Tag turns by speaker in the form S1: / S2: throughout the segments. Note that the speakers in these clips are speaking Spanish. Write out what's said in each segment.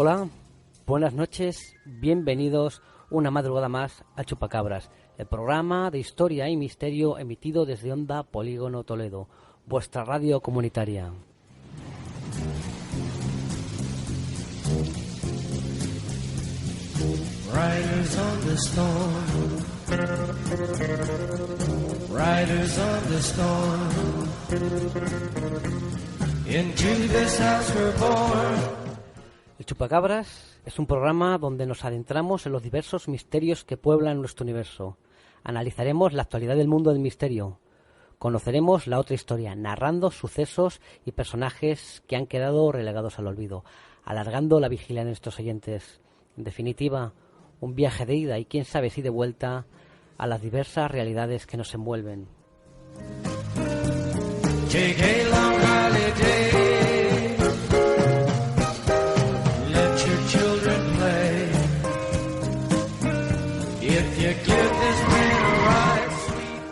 S1: Hola, buenas noches, bienvenidos una madrugada más a Chupacabras, el programa de historia y misterio emitido desde Onda Polígono Toledo, vuestra radio comunitaria.
S2: Riders on the storm, riders on the storm, into this house we're born.
S1: El Chupacabras es un programa donde nos adentramos en los diversos misterios que pueblan nuestro universo. Analizaremos la actualidad del mundo del misterio. Conoceremos la otra historia, narrando sucesos y personajes que han quedado relegados al olvido, alargando la vigilia de nuestros oyentes. En definitiva, un viaje de ida y quién sabe si de vuelta a las diversas realidades que nos envuelven.
S2: Take a long holiday, let your children play. If you give this man a ride, sweet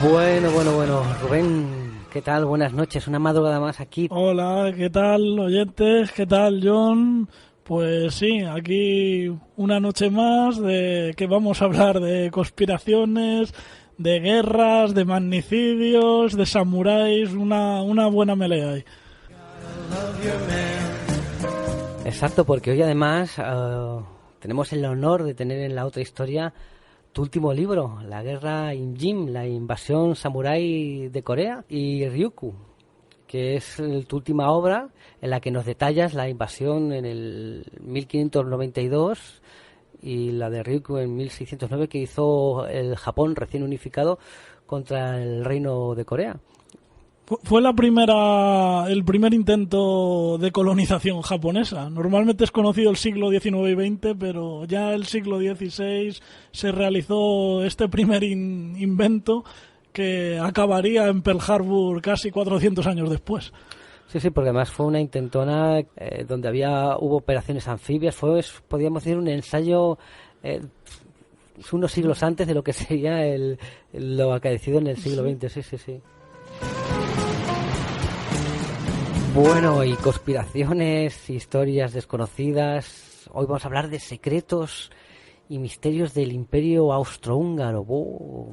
S2: man.
S1: Bueno, Rubén, ¿qué tal? Buenas noches, una madrugada más aquí.
S3: Hola, ¿qué tal, oyentes? ¿Qué tal, John? Pues sí, aquí una noche más de que vamos a hablar de conspiraciones, de guerras, de magnicidios, de samuráis, una buena melea ahí.
S1: Exacto, porque hoy además tenemos el honor de tener en la otra historia tu último libro, La Guerra Imjin, la invasión samurái de Corea, y Ryukyu, que es tu última obra en la que nos detallas la invasión en el 1592 y la de Ryukyu en 1609 que hizo el Japón recién unificado contra el reino de Corea.
S3: Fue el primer intento de colonización japonesa. Normalmente es conocido el siglo XIX y XX, pero ya el siglo XVI se realizó este primer invento que acabaría en Pearl Harbor casi 400 años después.
S1: Sí, porque además fue una intentona donde hubo operaciones anfibias, podríamos decir, un ensayo unos siglos antes de lo que sería lo acaecido en el siglo XX, sí. Bueno, y conspiraciones, historias desconocidas. Hoy vamos a hablar de secretos y misterios del Imperio Austrohúngaro.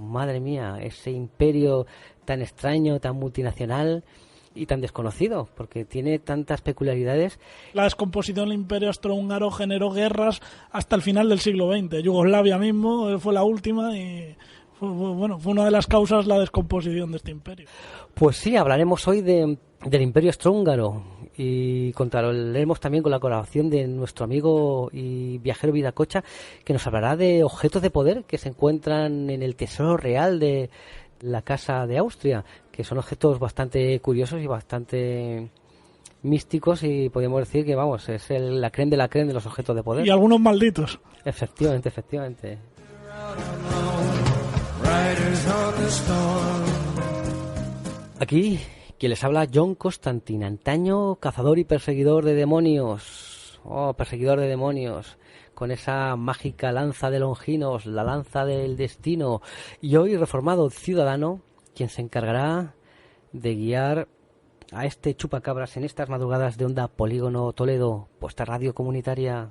S1: Madre mía, ese imperio tan extraño, tan multinacional y tan desconocido, porque tiene tantas peculiaridades.
S3: La descomposición del Imperio Austrohúngaro generó guerras hasta el final del siglo XX. Yugoslavia mismo fue la última y fue una de las causas la descomposición de este imperio.
S1: Pues sí, hablaremos hoy del Imperio Austrohúngaro y contaremos también con la colaboración de nuestro amigo y viajero Vidacocha, que nos hablará de objetos de poder que se encuentran en el tesoro real de la Casa de Austria, que son objetos bastante curiosos y bastante místicos, y podemos decir que es la crème de la crème de los objetos de poder.
S3: Y algunos malditos.
S1: Efectivamente. Aquí quien les habla, John Constantine, antaño cazador y perseguidor de demonios. Perseguidor de demonios, con esa mágica lanza de Longinos, la lanza del destino, y hoy reformado ciudadano, quien se encargará de guiar a este chupacabras en estas madrugadas de Onda Polígono Toledo, vuestra radio comunitaria.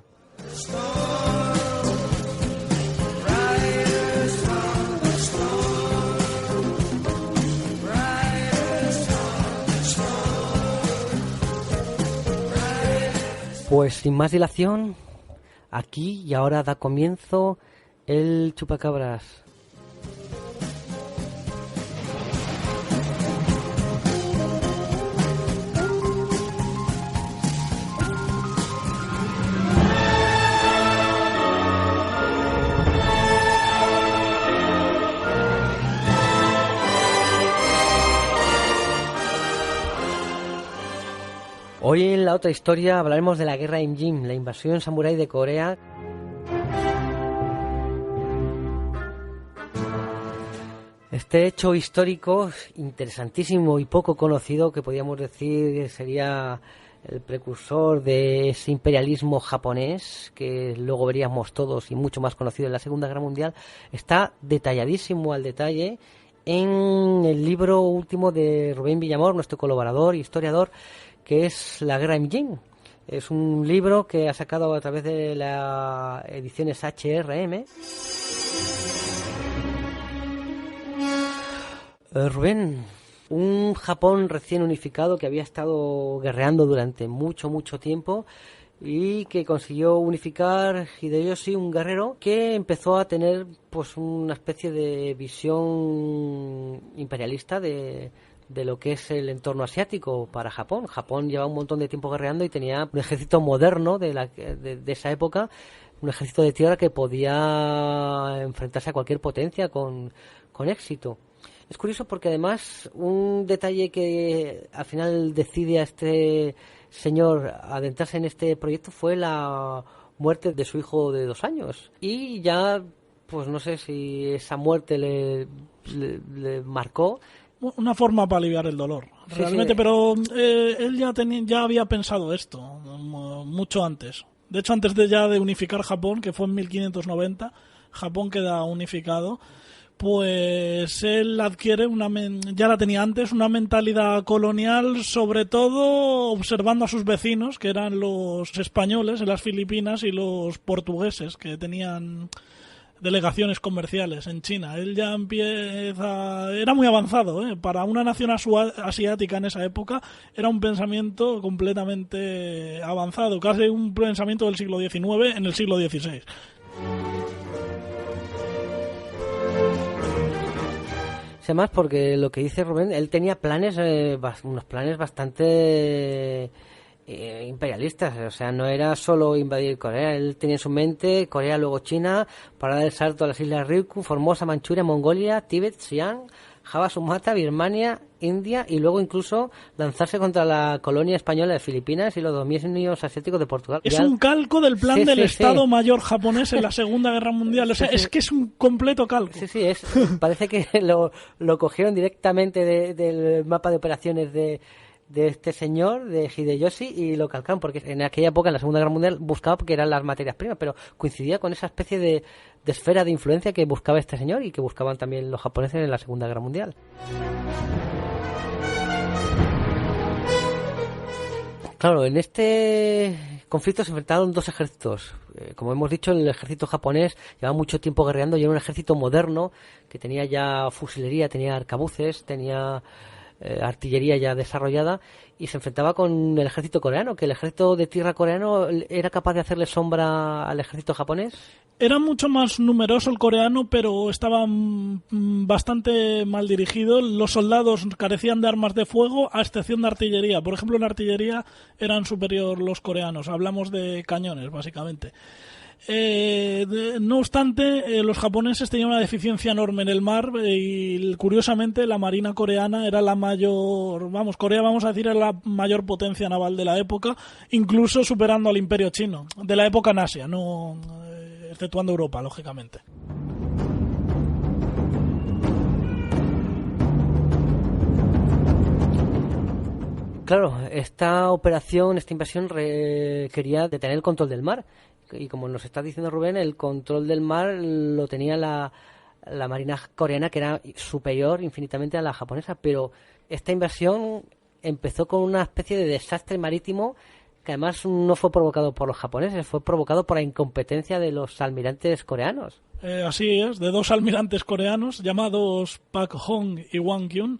S1: Pues sin más dilación, aquí y ahora da comienzo el chupacabras. Hoy en la otra historia hablaremos de la Guerra Imjin, la invasión samurái de Corea. Este hecho histórico interesantísimo y poco conocido, que podríamos decir sería el precursor de ese imperialismo japonés, que luego veríamos todos y mucho más conocido en la Segunda Guerra Mundial, está detalladísimo al detalle en el libro último de Rubén Villamor, nuestro colaborador e historiador, que es La Guerra Imjin, Es un libro que ha sacado a través de las ediciones HRM. Rubén, un Japón recién unificado que había estado guerreando durante mucho tiempo y que consiguió unificar Hideyoshi, un guerrero que empezó a tener pues una especie de visión imperialista de lo que es el entorno asiático para Japón. Japón llevaba un montón de tiempo guerreando y tenía un ejército moderno de esa época, un ejército de tierra que podía enfrentarse a cualquier potencia con éxito. Es curioso porque además un detalle que al final decide a este señor adentrarse en este proyecto fue la muerte de su hijo de 2 años. Y ya, pues no sé si esa muerte le marcó.
S3: Una forma para aliviar el dolor, realmente, sí. Pero él ya había pensado esto mucho antes. De hecho, antes de unificar Japón, que fue en 1590, Japón queda unificado, pues él adquiere ya la tenía antes, una mentalidad colonial, sobre todo observando a sus vecinos, que eran los españoles en las Filipinas y los portugueses, que tenían delegaciones comerciales en China. Él ya era muy avanzado, para una nación asiática en esa época era un pensamiento completamente avanzado, casi un pensamiento del siglo XIX en el siglo XVI.
S1: Sé más porque lo que dice Rubén, él tenía planes, unos planes bastante imperialistas, o sea, no era solo invadir Corea, él tenía en su mente Corea, luego China, para dar el salto a las islas Ryukyu, Formosa, Manchuria, Mongolia, Tíbet, Siam, Java, Sumatra, Birmania, India y luego incluso lanzarse contra la colonia española de Filipinas y los dominios asiáticos de Portugal.
S3: Es un calco del plan del Estado Mayor japonés en la Segunda Guerra Mundial, o sea, es que es un completo calco.
S1: Sí, parece que lo cogieron directamente del mapa de operaciones de este señor, de Hideyoshi, y lo calcaron, porque en aquella época, en la Segunda Guerra Mundial, buscaba porque eran las materias primas, pero coincidía con esa especie de esfera de influencia que buscaba este señor y que buscaban también los japoneses en la Segunda Guerra Mundial. Claro, en este conflicto se enfrentaron 2 ejércitos. Como hemos dicho, el ejército japonés llevaba mucho tiempo guerreando y era un ejército moderno que tenía ya fusilería, tenía arcabuces, tenía artillería ya desarrollada, y se enfrentaba con el ejército coreano, que el ejército de tierra coreano era capaz de hacerle sombra al ejército japonés.
S3: Era mucho más numeroso el coreano, pero estaba bastante mal dirigido. Los soldados carecían de armas de fuego, a excepción de artillería. Por ejemplo, en artillería eran superior los coreanos. Hablamos de cañones, básicamente. No obstante, los japoneses tenían una deficiencia enorme en el mar y curiosamente la marina coreana era la mayor, Corea vamos a decir era la mayor potencia naval de la época, incluso superando al Imperio chino, de la época en Asia, no exceptuando Europa, lógicamente.
S1: Claro, esta operación, esta invasión quería detener el control del mar. Y como nos está diciendo Rubén, el control del mar lo tenía la marina coreana, que era superior infinitamente a la japonesa, pero esta invasión empezó con una especie de desastre marítimo que además no fue provocado por los japoneses, fue provocado por la incompetencia de los almirantes coreanos.
S3: Así es, de 2 almirantes coreanos llamados Pak Hong y Wang Kyun.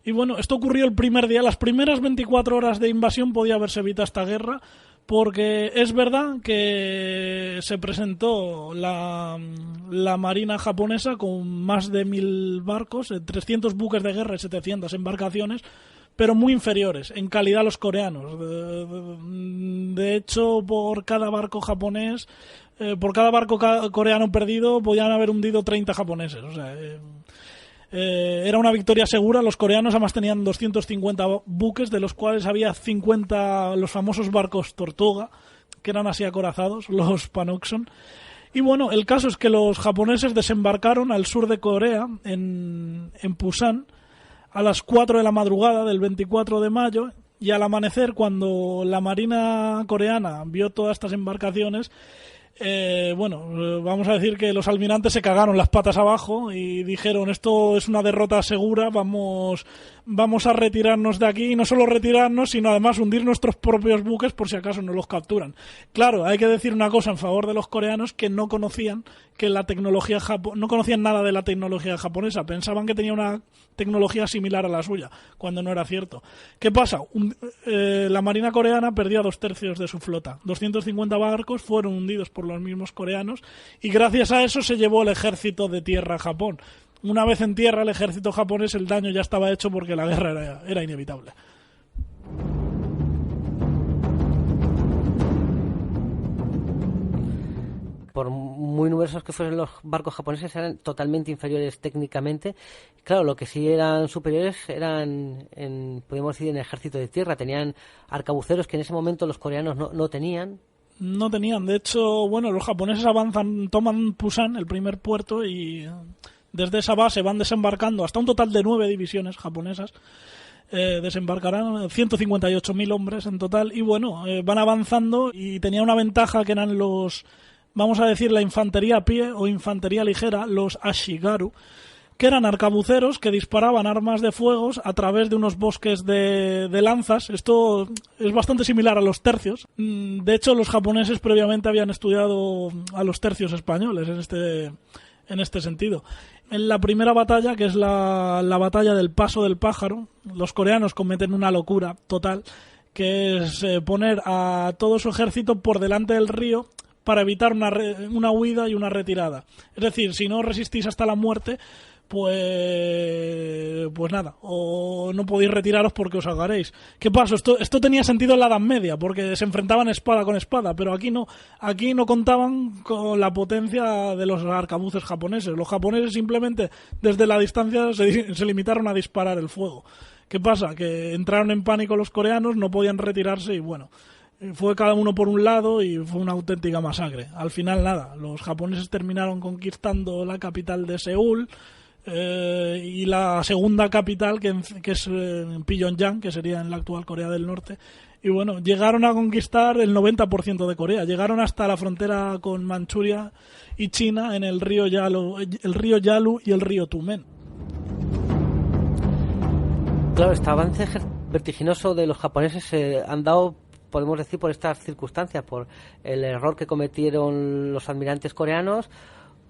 S3: Y bueno, esto ocurrió el primer día. Las primeras 24 horas de invasión podía haberse evitado esta guerra, porque es verdad que se presentó la marina japonesa con más de 1000 barcos, 300 buques de guerra y 700 embarcaciones, pero muy inferiores en calidad a los coreanos. De hecho, por cada barco japonés, por cada barco coreano perdido, podían haber hundido 30 japoneses. O sea, era una victoria segura. Los coreanos además tenían 250 buques, de los cuales había 50 los famosos barcos Tortuga, que eran así acorazados, los Panoxon. Y bueno, el caso es que los japoneses desembarcaron al sur de Corea, en Pusan, a las 4 de la madrugada del 24 de mayo, y al amanecer, cuando la marina coreana vio todas estas embarcaciones, Vamos a decir que los almirantes se cagaron las patas abajo y dijeron, esto es una derrota segura, vamos a retirarnos de aquí, y no solo retirarnos, sino además hundir nuestros propios buques por si acaso nos los capturan. Claro, hay que decir una cosa en favor de los coreanos, que no conocían no conocían nada de la tecnología japonesa, pensaban que tenía una tecnología similar a la suya, cuando no era cierto. ¿Qué pasa? La marina coreana perdía 2/3 de su flota. 250 barcos fueron hundidos por los mismos coreanos y gracias a eso se llevó el ejército de tierra a Japón. Una vez en tierra, el ejército japonés, el daño ya estaba hecho porque la guerra era inevitable.
S1: Por muy numerosos que fueran los barcos japoneses, eran totalmente inferiores técnicamente. Claro, lo que sí eran superiores eran, podríamos decir, en el ejército de tierra. Tenían arcabuceros que en ese momento los coreanos no tenían.
S3: No tenían. De hecho, los japoneses avanzan, toman Pusan, el primer puerto, y desde esa base van desembarcando hasta un total de 9 divisiones japonesas. Desembarcarán 158.000 hombres en total y van avanzando, y tenía una ventaja que eran vamos a decir, la infantería a pie o infantería ligera, los Ashigaru, que eran arcabuceros que disparaban armas de fuego a través de unos bosques de lanzas. Esto es bastante similar a los tercios. De hecho, los japoneses previamente habían estudiado a los tercios españoles en este sentido. En la primera batalla, que es la batalla del Paso del Pájaro, los coreanos cometen una locura total, que es poner a todo su ejército por delante del río para evitar una huida y una retirada. Es decir, si no resistís hasta la muerte, pues nada, o no podéis retiraros porque os ahogaréis. ¿Qué pasa? Esto tenía sentido en la Edad Media, porque se enfrentaban espada con espada, pero aquí no contaban con la potencia de los arcabuces japoneses. Los japoneses simplemente desde la distancia se limitaron a disparar el fuego. ¿Qué pasa? Que entraron en pánico los coreanos, no podían retirarse y fue cada uno por un lado y fue una auténtica masacre. Al final nada, los japoneses terminaron conquistando la capital de Seúl, y la segunda capital que es Pyongyang, que sería en la actual Corea del Norte, y llegaron a conquistar el 90% de Corea, llegaron hasta la frontera con Manchuria y China en el río Yalu y el río Tumen.
S1: Claro, este avance vertiginoso de los japoneses han dado, podemos decir, por estas circunstancias, por el error que cometieron los almirantes coreanos,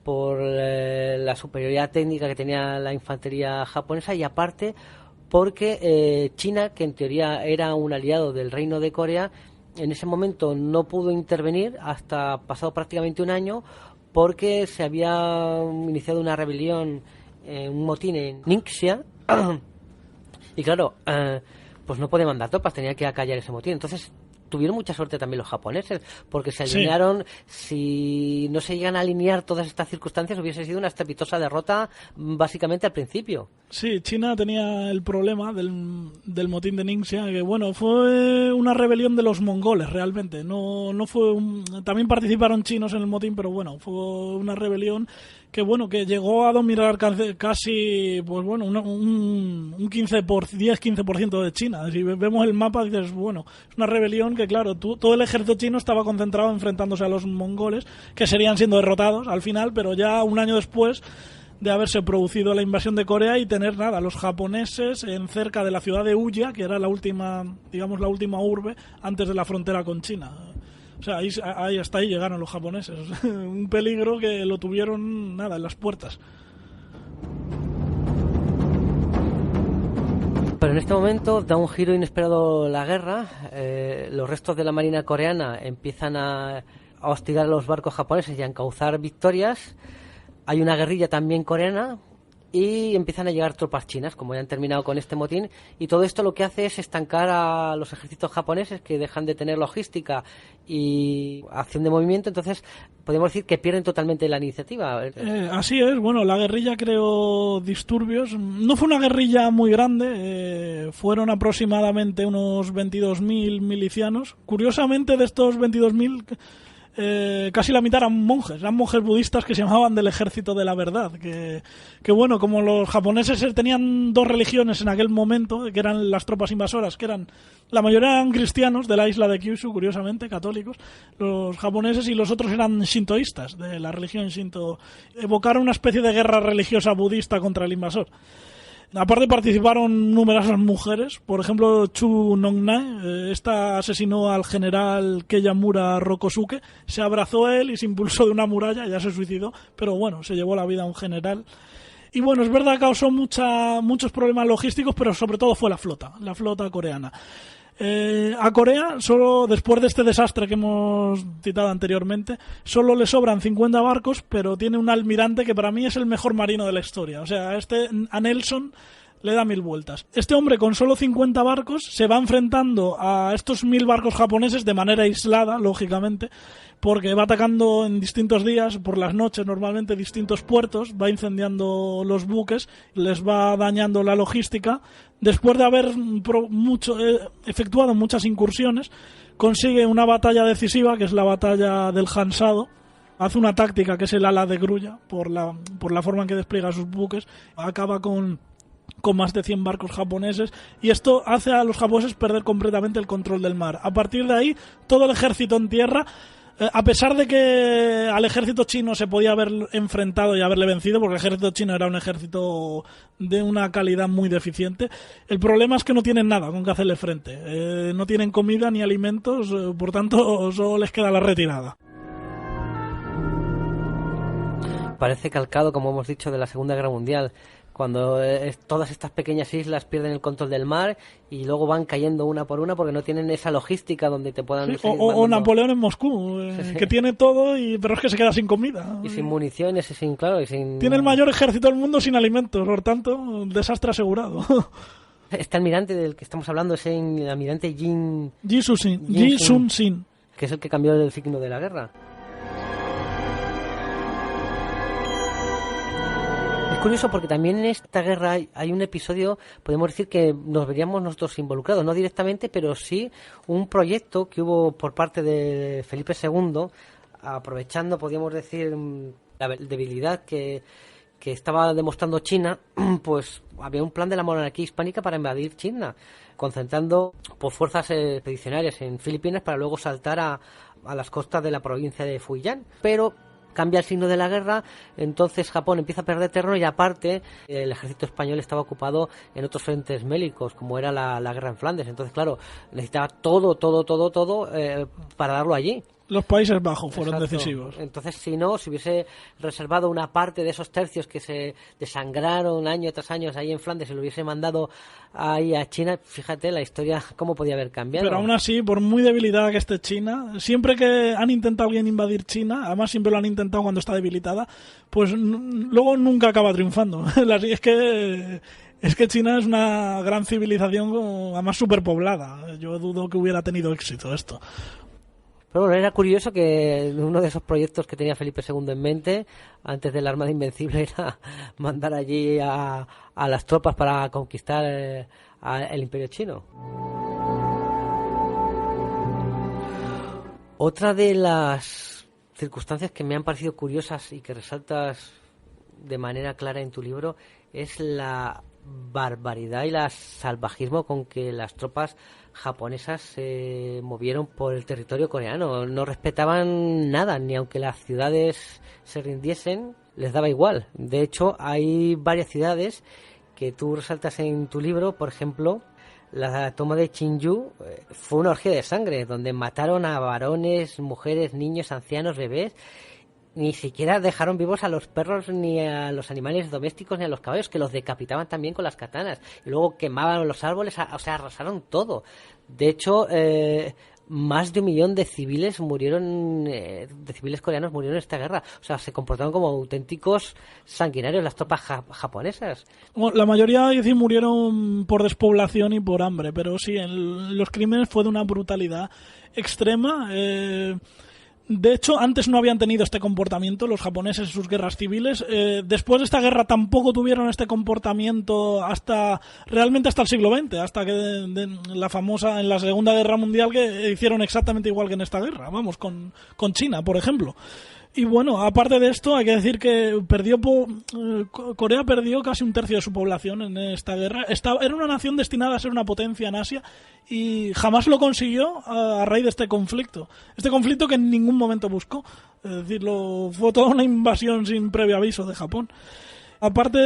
S1: por la superioridad técnica que tenía la infantería japonesa, y aparte porque China, que en teoría era un aliado del Reino de Corea, en ese momento no pudo intervenir hasta pasado prácticamente un año, porque se había iniciado una rebelión, un motín en Ningxia, y claro, pues no podía mandar tropas, tenía que acallar ese motín. Entonces tuvieron mucha suerte también los japoneses, porque se alinearon. Si no se llegan a alinear todas estas circunstancias, hubiese sido una estrepitosa derrota básicamente al principio.
S3: Sí, China tenía el problema del motín de Ningxia, que fue una rebelión de los mongoles realmente. No fue también participaron chinos en el motín, pero fue una rebelión que llegó a dominar casi un 10-15% de China. Si vemos el mapa dices, es una rebelión que claro, todo el ejército chino estaba concentrado enfrentándose a los mongoles, que serían siendo derrotados al final, pero ya un año después de haberse producido la invasión de Corea y tener los japoneses cerca de la ciudad de Uya, que era la última urbe antes de la frontera con China. O sea, hasta ahí llegaron los japoneses. Un peligro que lo tuvieron en las puertas.
S1: Pero en este momento da un giro inesperado la guerra. Los restos de la marina coreana empiezan a hostigar a los barcos japoneses y a encauzar victorias. Hay una guerrilla también coreana y empiezan a llegar tropas chinas, como ya han terminado con este motín, y todo esto lo que hace es estancar a los ejércitos japoneses, que dejan de tener logística y acción de movimiento. Entonces podemos decir que pierden totalmente la iniciativa.
S3: Así es. La guerrilla creó disturbios. No fue una guerrilla muy grande, fueron aproximadamente unos 22.000 milicianos. Curiosamente, de estos 22.000 casi la mitad eran monjes budistas que se llamaban del Ejército de la Verdad, que bueno, como los japoneses tenían dos religiones en aquel momento, que eran las tropas invasoras, que eran, la mayoría eran cristianos de la isla de Kyushu, curiosamente, católicos, los japoneses, y los otros eran shintoístas, de la religión shinto, evocaron una especie de guerra religiosa budista contra el invasor. Aparte participaron numerosas mujeres, por ejemplo Chu Nongnai, esta asesinó al general Keyamura Rokosuke, se abrazó a él y se impulsó de una muralla, ya se suicidó, pero bueno, se llevó la vida a un general. Y bueno, es verdad que causó muchos problemas logísticos, pero sobre todo fue la flota coreana. A Corea, solo después de este desastre que hemos citado anteriormente, solo le sobran 50 barcos, pero tiene un almirante que para mí es el mejor marino de la historia. O sea, a Nelson le da 1000 vueltas. Este hombre con solo 50 barcos se va enfrentando a estos 1000 barcos japoneses de manera aislada, lógicamente, porque va atacando en distintos días, por las noches normalmente, distintos puertos, va incendiando los buques, les va dañando la logística. Después de haber efectuado muchas incursiones, consigue una batalla decisiva, que es la batalla del Hansado. Hace una táctica que es el ala de grulla, por la forma en que despliega sus buques. Acaba con más de 100 barcos japoneses, y esto hace a los japoneses perder completamente el control del mar. A partir de ahí, todo el ejército en tierra, a pesar de que al ejército chino se podía haber enfrentado y haberle vencido, porque el ejército chino era un ejército de una calidad muy deficiente, el problema es que no tienen nada con que hacerle frente. No tienen comida ni alimentos, por tanto solo les queda la retirada.
S1: Parece calcado, como hemos dicho, de la Segunda Guerra Mundial, cuando todas estas pequeñas islas pierden el control del mar y luego van cayendo una por una porque no tienen esa logística donde te puedan...
S3: Sí, o Napoleón en Moscú, que tiene todo, pero es que se queda sin comida.
S1: Y sin municiones, y sin...
S3: Tiene el mayor ejército del mundo sin alimentos, por tanto, desastre asegurado.
S1: Este almirante del que estamos hablando es el almirante Ji
S3: Sun-sin,
S1: que es el que cambió el signo de la guerra. Es curioso porque también en esta guerra hay un episodio, podemos decir que nos veríamos nosotros involucrados, no directamente, pero sí un proyecto que hubo por parte de Felipe II, aprovechando, podríamos decir, la debilidad que estaba demostrando China, pues había un plan de la monarquía hispánica para invadir China, concentrando fuerzas expedicionarias en Filipinas para luego saltar a las costas de la provincia de Fujian. Pero cambia el signo de la guerra, entonces Japón empieza a perder terreno y aparte el ejército español estaba ocupado en otros frentes bélicos, como era la guerra en Flandes. Entonces, claro, necesitaba todo para darlo allí.
S3: Los Países Bajos fueron
S1: Exacto.
S3: Decisivos.
S1: Entonces, si hubiese reservado una parte de esos tercios que se desangraron año tras año ahí en Flandes y lo hubiese mandado ahí a China, fíjate la historia cómo podía haber cambiado.
S3: Pero aún así, por muy debilitada que esté China, siempre que han intentado alguien invadir China, además siempre lo han intentado cuando está debilitada, pues luego nunca acaba triunfando. Es que China es una gran civilización, además superpoblada. Yo dudo que hubiera tenido éxito esto.
S1: Pero bueno, era curioso que uno de esos proyectos que tenía Felipe II en mente, antes de la Armada Invencible, era mandar allí a las tropas para conquistar el Imperio Chino. Otra de las circunstancias que me han parecido curiosas y que resaltas de manera clara en tu libro es la barbaridad y el salvajismo con que las tropas japonesas se movieron por el territorio coreano. No respetaban nada, ni aunque las ciudades se rindiesen, les daba igual. De hecho, hay varias ciudades que tú resaltas en tu libro. Por ejemplo, la toma de Chinju fue una orgía de sangre, donde mataron a varones, mujeres, niños, ancianos, bebés. Ni siquiera dejaron vivos a los perros, ni a los animales domésticos, ni a los caballos, que los decapitaban también con las katanas. Y luego quemaban los árboles, o sea, arrasaron todo. De hecho, más de 1 millón de civiles murieron, de civiles coreanos murieron en esta guerra. O sea, se comportaron como auténticos sanguinarios las tropas japonesas.
S3: Bueno, la mayoría sí murieron por despoblación y por hambre, pero sí, los crímenes fue de una brutalidad extrema. De hecho, antes no habían tenido este comportamiento los japoneses en sus guerras civiles. Después de esta guerra tampoco tuvieron este comportamiento realmente hasta el siglo XX, hasta que en la Segunda Guerra Mundial, que hicieron exactamente igual que en esta guerra, vamos, con China, por ejemplo. Y bueno, aparte de esto, hay que decir que Corea perdió casi un tercio de su población en esta guerra. Era una nación destinada a ser una potencia en Asia y jamás lo consiguió a raíz de este conflicto. Este conflicto que en ningún momento buscó. Es decir, fue toda una invasión sin previo aviso de Japón. Aparte,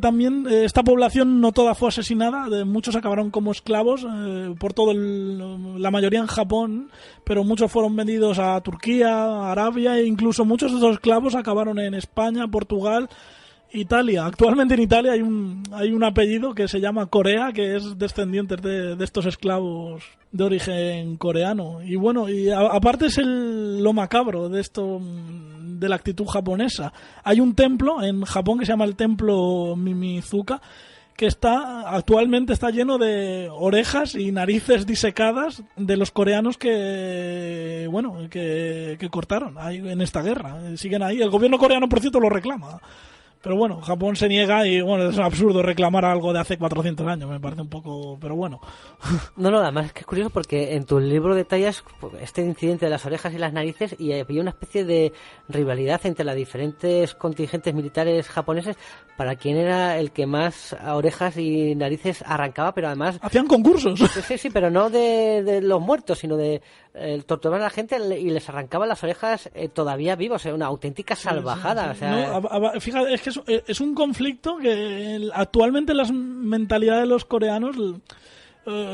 S3: también, esta población no toda fue asesinada, muchos acabaron como esclavos, la mayoría en Japón, pero muchos fueron vendidos a Turquía, a Arabia, e incluso muchos de esos esclavos acabaron en España, Portugal, Italia. Actualmente en Italia hay un apellido que se llama Corea, que es descendiente de estos esclavos de origen coreano. Y bueno, aparte es lo macabro de esto, de la actitud japonesa. Hay un templo en Japón que se llama el templo Mimizuka, que actualmente está lleno de orejas y narices disecadas de los coreanos que cortaron ahí en esta guerra. Siguen ahí. El gobierno coreano, por cierto, lo reclama. Pero bueno, Japón se niega y bueno, es absurdo reclamar algo de hace 400 años, me parece un poco, pero bueno.
S1: No, además es que es curioso porque en tu libro detallas este incidente de las orejas y las narices y había una especie de rivalidad entre las diferentes contingentes militares japoneses para quién era el que más orejas y narices arrancaba, pero además...
S3: Hacían concursos.
S1: Sí, pero no de los muertos, sino de torturar a la gente y les arrancaban las orejas todavía vivos, una auténtica salvajada.
S3: Sí.
S1: O sea,
S3: no, fíjate, es que es un conflicto que actualmente las mentalidades de los coreanos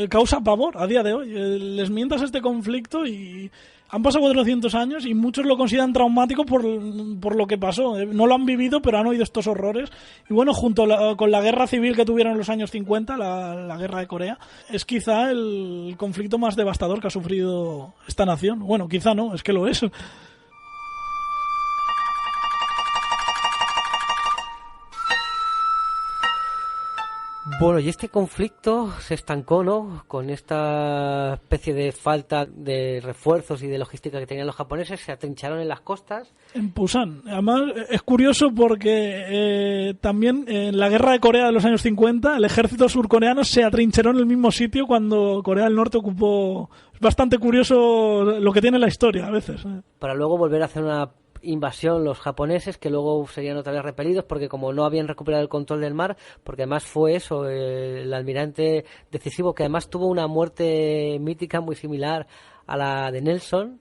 S3: causa pavor a día de hoy. Les mientas este conflicto y han pasado 400 años y muchos lo consideran traumático por lo que pasó. No lo han vivido, pero han oído estos horrores. Y bueno, junto con la guerra civil que tuvieron en los años 50, la guerra de Corea, es quizá el conflicto más devastador que ha sufrido esta nación. Bueno, quizá no, es que lo es.
S1: Bueno, y este conflicto se estancó, ¿no? Con esta especie de falta de refuerzos y de logística que tenían los japoneses, se atrincharon en las costas.
S3: En Pusan. Además, es curioso porque también en la guerra de Corea de los años 50, el ejército surcoreano se atrincheró en el mismo sitio cuando Corea del Norte ocupó. Es bastante curioso lo que tiene la historia a veces.
S1: Para luego volver a hacer una invasión los japoneses, que luego serían otra vez repelidos porque como no habían recuperado el control del mar, porque además fue eso, el almirante decisivo, que además tuvo una muerte mítica muy similar a la de Nelson,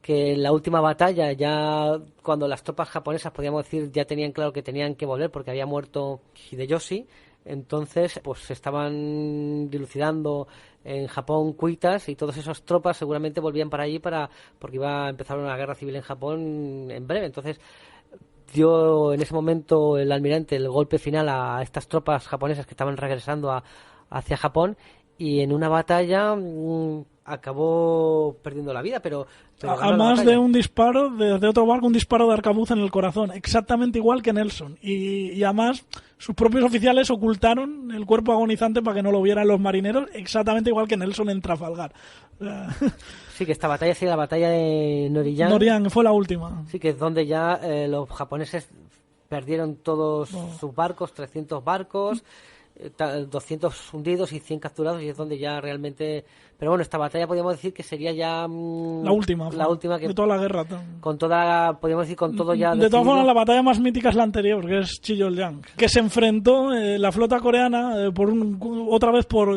S1: que en la última batalla, ya cuando las tropas japonesas, podríamos decir, ya tenían claro que tenían que volver porque había muerto Hideyoshi, entonces pues se estaban dilucidando en Japón cuitas y todas esas tropas seguramente volvían para allí porque iba a empezar una guerra civil en Japón en breve. Entonces dio en ese momento el almirante el golpe final a estas tropas japonesas que estaban regresando hacia Japón y en una batalla acabó perdiendo la vida, pero
S3: además de un disparo de otro barco, un disparo de arcabuz en el corazón, exactamente igual que Nelson, y además sus propios oficiales ocultaron el cuerpo agonizante para que no lo vieran los marineros, exactamente igual que Nelson en Trafalgar.
S1: Sí, que esta batalla sí, la batalla de
S3: Noryang fue la última.
S1: Sí, que es donde ya los japoneses perdieron todos sus barcos, 300 barcos, 200 hundidos y 100 capturados, y es donde ya realmente... Pero bueno, esta batalla podríamos decir que sería ya
S3: la última que
S1: de toda la guerra, con toda, podríamos decir, con todo ya
S3: de todas formas, la batalla más mítica es la anterior, que es Chiyoljang, que se enfrentó la flota coreana otra vez por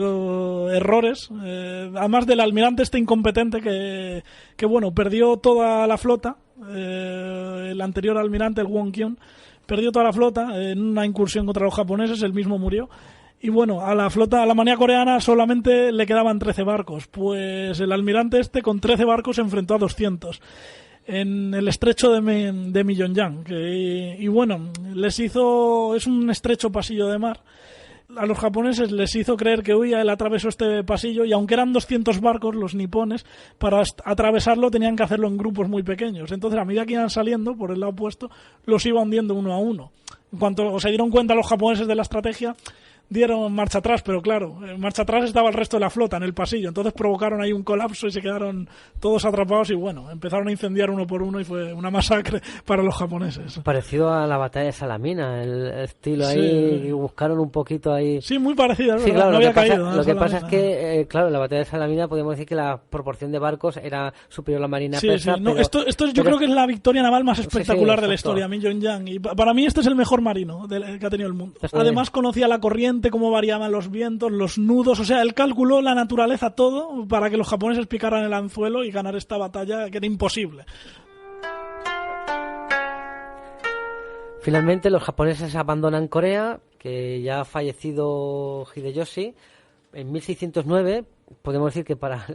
S3: errores, además del almirante este incompetente que bueno, perdió toda la flota, el anterior almirante, el Won Kyun, perdió toda la flota en una incursión contra los japoneses, él mismo murió. Y bueno, a la manía coreana solamente le quedaban 13 barcos. Pues el almirante este con 13 barcos se enfrentó a 200 en el estrecho de Myeongjang. Y bueno, es un estrecho pasillo de mar. A los japoneses les hizo creer que él atravesó este pasillo, y aunque eran 200 barcos los nipones, para atravesarlo tenían que hacerlo en grupos muy pequeños. Entonces, a medida que iban saliendo por el lado opuesto, los iba hundiendo uno a uno. En cuanto se dieron cuenta los japoneses de la estrategia, dieron marcha atrás, pero claro, en marcha atrás estaba el resto de la flota en el pasillo, entonces provocaron ahí un colapso y se quedaron todos atrapados y bueno, empezaron a incendiar uno por uno y fue una masacre para los japoneses.
S1: Parecido a la batalla de Salamina, el estilo
S3: Sí.
S1: ahí, buscaron un poquito ahí.
S3: Sí, muy parecido, es
S1: Sí,
S3: verdad,
S1: claro,
S3: no
S1: lo que
S3: había
S1: pasa,
S3: caído.
S1: lo que pasa es que, claro, en la batalla de Salamina podemos decir que la proporción de barcos era superior a la marina
S3: Sí,
S1: persa.
S3: sí. No,
S1: pero-
S3: esto yo
S1: pero-
S3: creo que es la victoria naval más espectacular de la
S1: exacto.
S3: historia, Min Jong-yang. Y para mí este es el mejor marino que ha tenido el mundo.
S1: Esto
S3: Además conocía la corriente, cómo variaban los vientos, los nudos, o sea, él calculó la naturaleza, todo, para que los japoneses picaran el anzuelo y ganar esta batalla que era imposible.
S1: Finalmente los japoneses abandonan Corea, que ya ha fallecido Hideyoshi en 1609. Podemos decir que para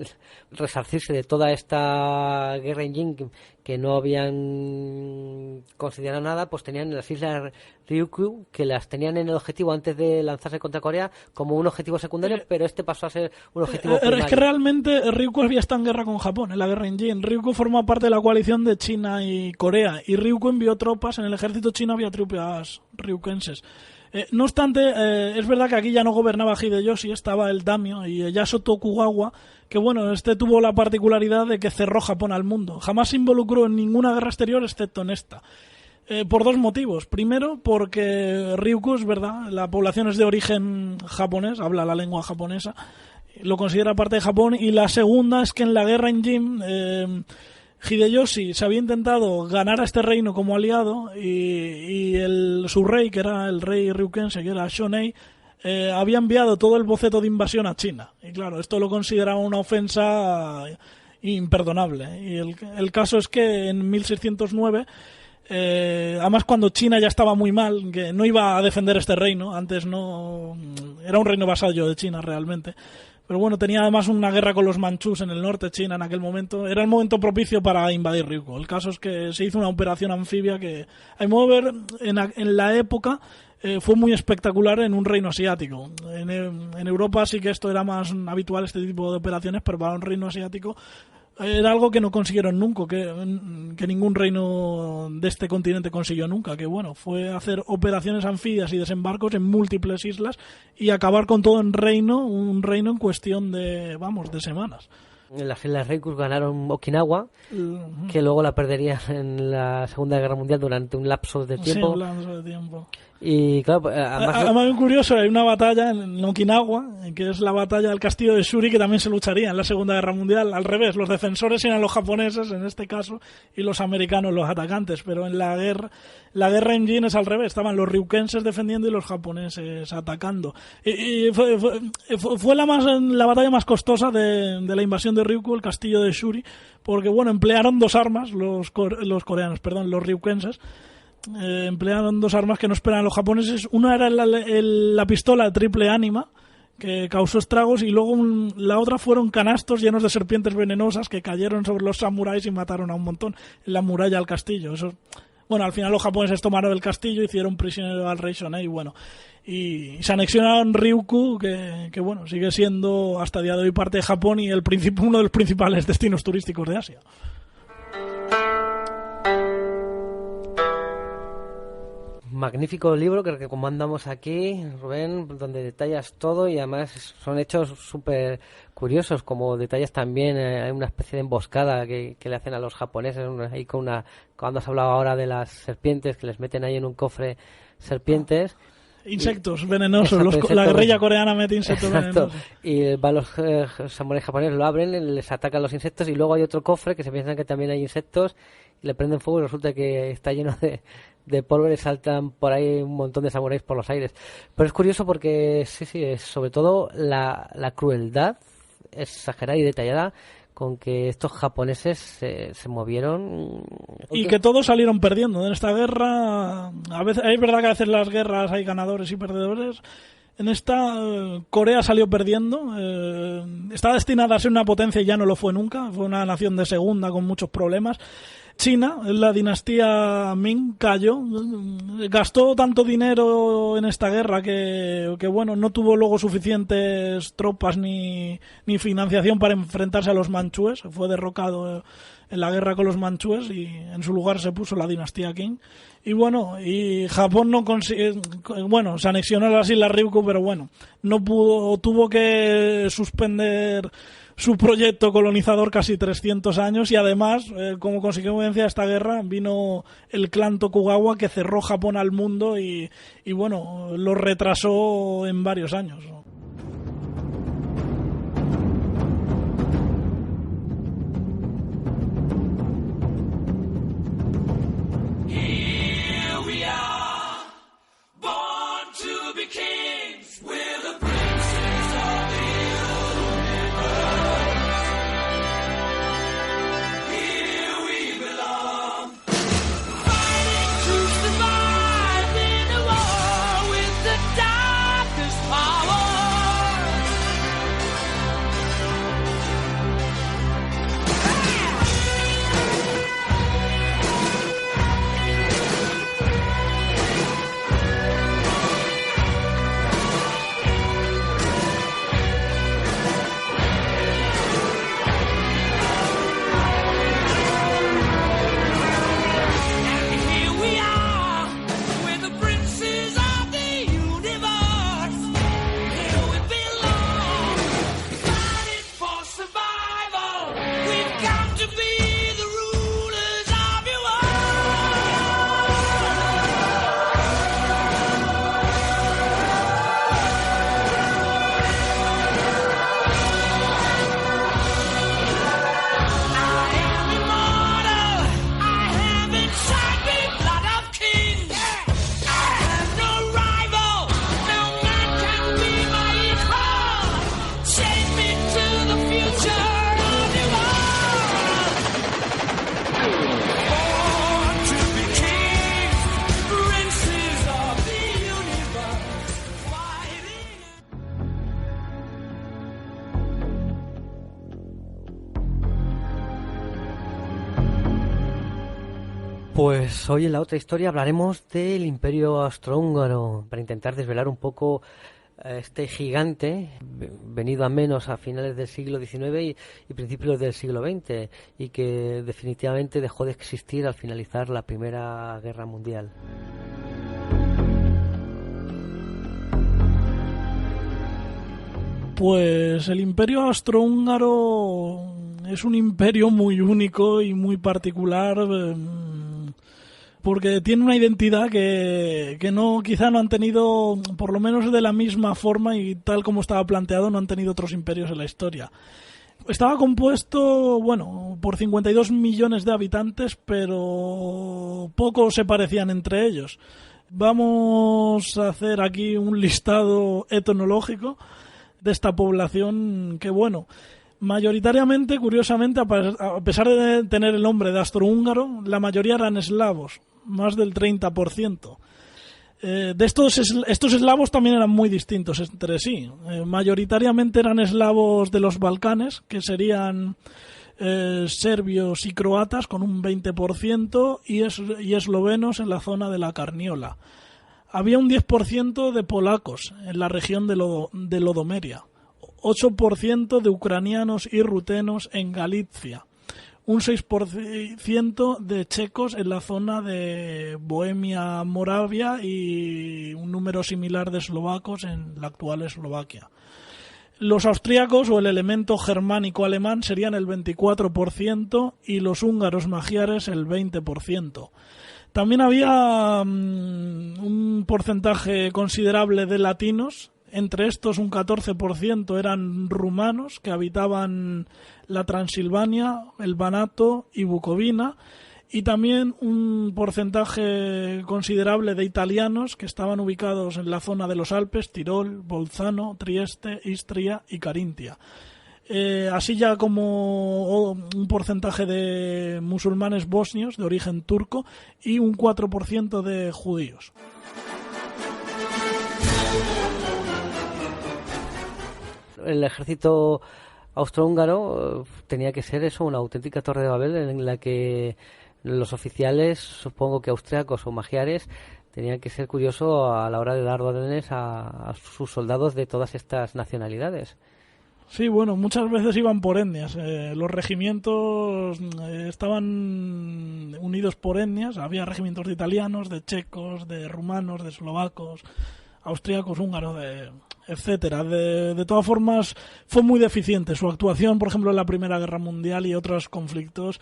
S1: resarcirse de toda esta guerra en Jin que no habían considerado nada, pues tenían las islas Ryukyu, que las tenían en el objetivo antes de lanzarse contra Corea como un objetivo secundario, pero este pasó a ser un objetivo primario.
S3: Es que realmente Ryukyu había estado en guerra con Japón, en la guerra en Jin. Ryukyu forma parte de la coalición de China y Corea, y Ryukyu envió tropas, en el ejército chino había tropas ryukenses. No obstante, es verdad que aquí ya no gobernaba Hideyoshi, estaba el daimyo y Ieyasu Tokugawa, que bueno, este tuvo la particularidad de que cerró Japón al mundo. Jamás se involucró en ninguna guerra exterior excepto en esta. Por dos motivos. Primero, porque Ryukyu, es verdad, la población es de origen japonés, habla la lengua japonesa, lo considera parte de Japón. Y la segunda es que en la guerra en Jin, Hideyoshi se había intentado ganar a este reino como aliado y su rey, que era el rey ryukense, que era Shonei, había enviado todo el boceto de invasión a China. Y claro, esto lo consideraba una ofensa imperdonable. Y el caso es que en 1609, además cuando China ya estaba muy mal, que no iba a defender este reino, antes no era un reino vasallo de China realmente, pero bueno, tenía además una guerra con los manchús en el norte de China en aquel momento. Era el momento propicio para invadir Ryukyu. El caso es que se hizo una operación anfibia que, a mi modo de ver, en la época fue muy espectacular en un reino asiático. En Europa sí que esto era más habitual, este tipo de operaciones, pero para un reino asiático era algo que no consiguieron nunca, que ningún reino de este continente consiguió nunca, que bueno, fue hacer operaciones anfibias y desembarcos en múltiples islas y acabar con todo un reino en cuestión de semanas.
S1: En las Islas Ryukyu ganaron Okinawa, que luego la perderían en la Segunda Guerra Mundial durante un lapso de tiempo.
S3: Sí, un lapso de tiempo.
S1: Y claro, además...
S3: Además, muy curioso, hay una batalla en Okinawa, que es la batalla del castillo de Shuri, que también se lucharía en la Segunda Guerra Mundial. Al revés, los defensores eran los japoneses, en este caso, y los americanos los atacantes. Pero en la guerra en Jin es al revés, estaban los ryukenses defendiendo y los japoneses atacando. Y fue la batalla más costosa de la invasión de Ryukyu, el castillo de Shuri, porque bueno, emplearon dos armas, los ryukenses. Emplearon dos armas que no esperaban los japoneses. Una era la pistola triple ánima, que causó estragos, y luego la otra fueron canastos llenos de serpientes venenosas que cayeron sobre los samuráis y mataron a un montón en la muralla del castillo. Eso, bueno, al final los japoneses tomaron el castillo, hicieron prisionero al rey Shonei, y se anexionaron Ryukyu, que bueno, sigue siendo hasta el día de hoy parte de Japón y uno de los principales destinos turísticos de Asia.
S1: Magnífico libro que recomendamos aquí, Rubén, donde detallas todo y además son hechos súper curiosos, como detalles también, hay una especie de emboscada que le hacen a los japoneses, ahí cuando has hablado ahora de las serpientes, que les meten ahí en un cofre serpientes.
S3: Insectos venenosos,
S1: Exacto,
S3: la guerrilla coreana mete insectos venenosos.
S1: Y van los samuráis japoneses, lo abren, les atacan los insectos y luego hay otro cofre que se piensan que también hay insectos y le prenden fuego y resulta que está lleno de polvo y saltan por ahí un montón de samuráis por los aires. Pero es curioso porque sí, es sobre todo la crueldad exagerada y detallada con que estos japoneses se movieron.
S3: Y que todos salieron perdiendo en esta guerra. A veces, es verdad que a veces las guerras hay ganadores y perdedores. En esta, Corea salió perdiendo. Está destinada a ser una potencia y ya no lo fue nunca. Fue una nación de segunda con muchos problemas. China, la dinastía Ming, cayó, gastó tanto dinero en esta guerra que bueno, no tuvo luego suficientes tropas ni financiación para enfrentarse a los manchúes, fue derrocado en la guerra con los manchúes y en su lugar se puso la dinastía Qing. Y bueno, y Japón no consigue, bueno, se anexionó a las Islas Ryukyu, pero bueno, no pudo, tuvo que suspender su proyecto colonizador casi 300 años y además, como consecuencia de esta guerra, vino el clan Tokugawa que cerró Japón al mundo y bueno, lo retrasó en varios años.
S1: Pues hoy en la otra historia hablaremos del Imperio Austrohúngaro para intentar desvelar un poco este gigante venido a menos a finales del siglo XIX y principios del siglo XX y que definitivamente dejó de existir al finalizar la Primera Guerra Mundial.
S3: Pues el Imperio Austrohúngaro es un imperio muy único y muy particular, porque tiene una identidad que quizá no han tenido, por lo menos de la misma forma y tal como estaba planteado, no han tenido otros imperios en la historia. Estaba compuesto, por 52 millones de habitantes, pero pocos se parecían entre ellos. Vamos a hacer aquí un listado etnológico de esta población que, mayoritariamente, curiosamente, a pesar de tener el nombre de austrohúngaro, la mayoría eran eslavos, más del 30%. Estos eslavos también eran muy distintos entre sí. Mayoritariamente eran eslavos de los Balcanes, que serían serbios y croatas con un 20% y eslovenos en la zona de la Carniola. Había un 10% de polacos en la región de Lodomeria, 8% de ucranianos y rutenos en Galicia, un 6% de checos en la zona de Bohemia-Moravia y un número similar de eslovacos en la actual Eslovaquia. Los austríacos o el elemento germánico alemán serían el 24% y los húngaros magiares el 20%. También había un porcentaje considerable de latinos. Entre estos un 14% eran rumanos que habitaban la Transilvania, el Banato y Bucovina, y también un porcentaje considerable de italianos que estaban ubicados en la zona de los Alpes, Tirol, Bolzano, Trieste, Istria y Carintia. Así ya como un porcentaje de musulmanes bosnios de origen turco y un 4% de judíos.
S1: El ejército austrohúngaro tenía que ser una auténtica torre de Babel en la que los oficiales, supongo que austriacos o magiares, tenían que ser curiosos a la hora de dar órdenes a sus soldados de todas estas nacionalidades.
S3: Sí, bueno, muchas veces iban por etnias. Los regimientos estaban unidos por etnias. Había regimientos de italianos, de checos, de rumanos, de eslovacos, austríacos, húngaros, etcétera. De todas formas, fue muy deficiente. Su actuación, por ejemplo, en la Primera Guerra Mundial y otros conflictos,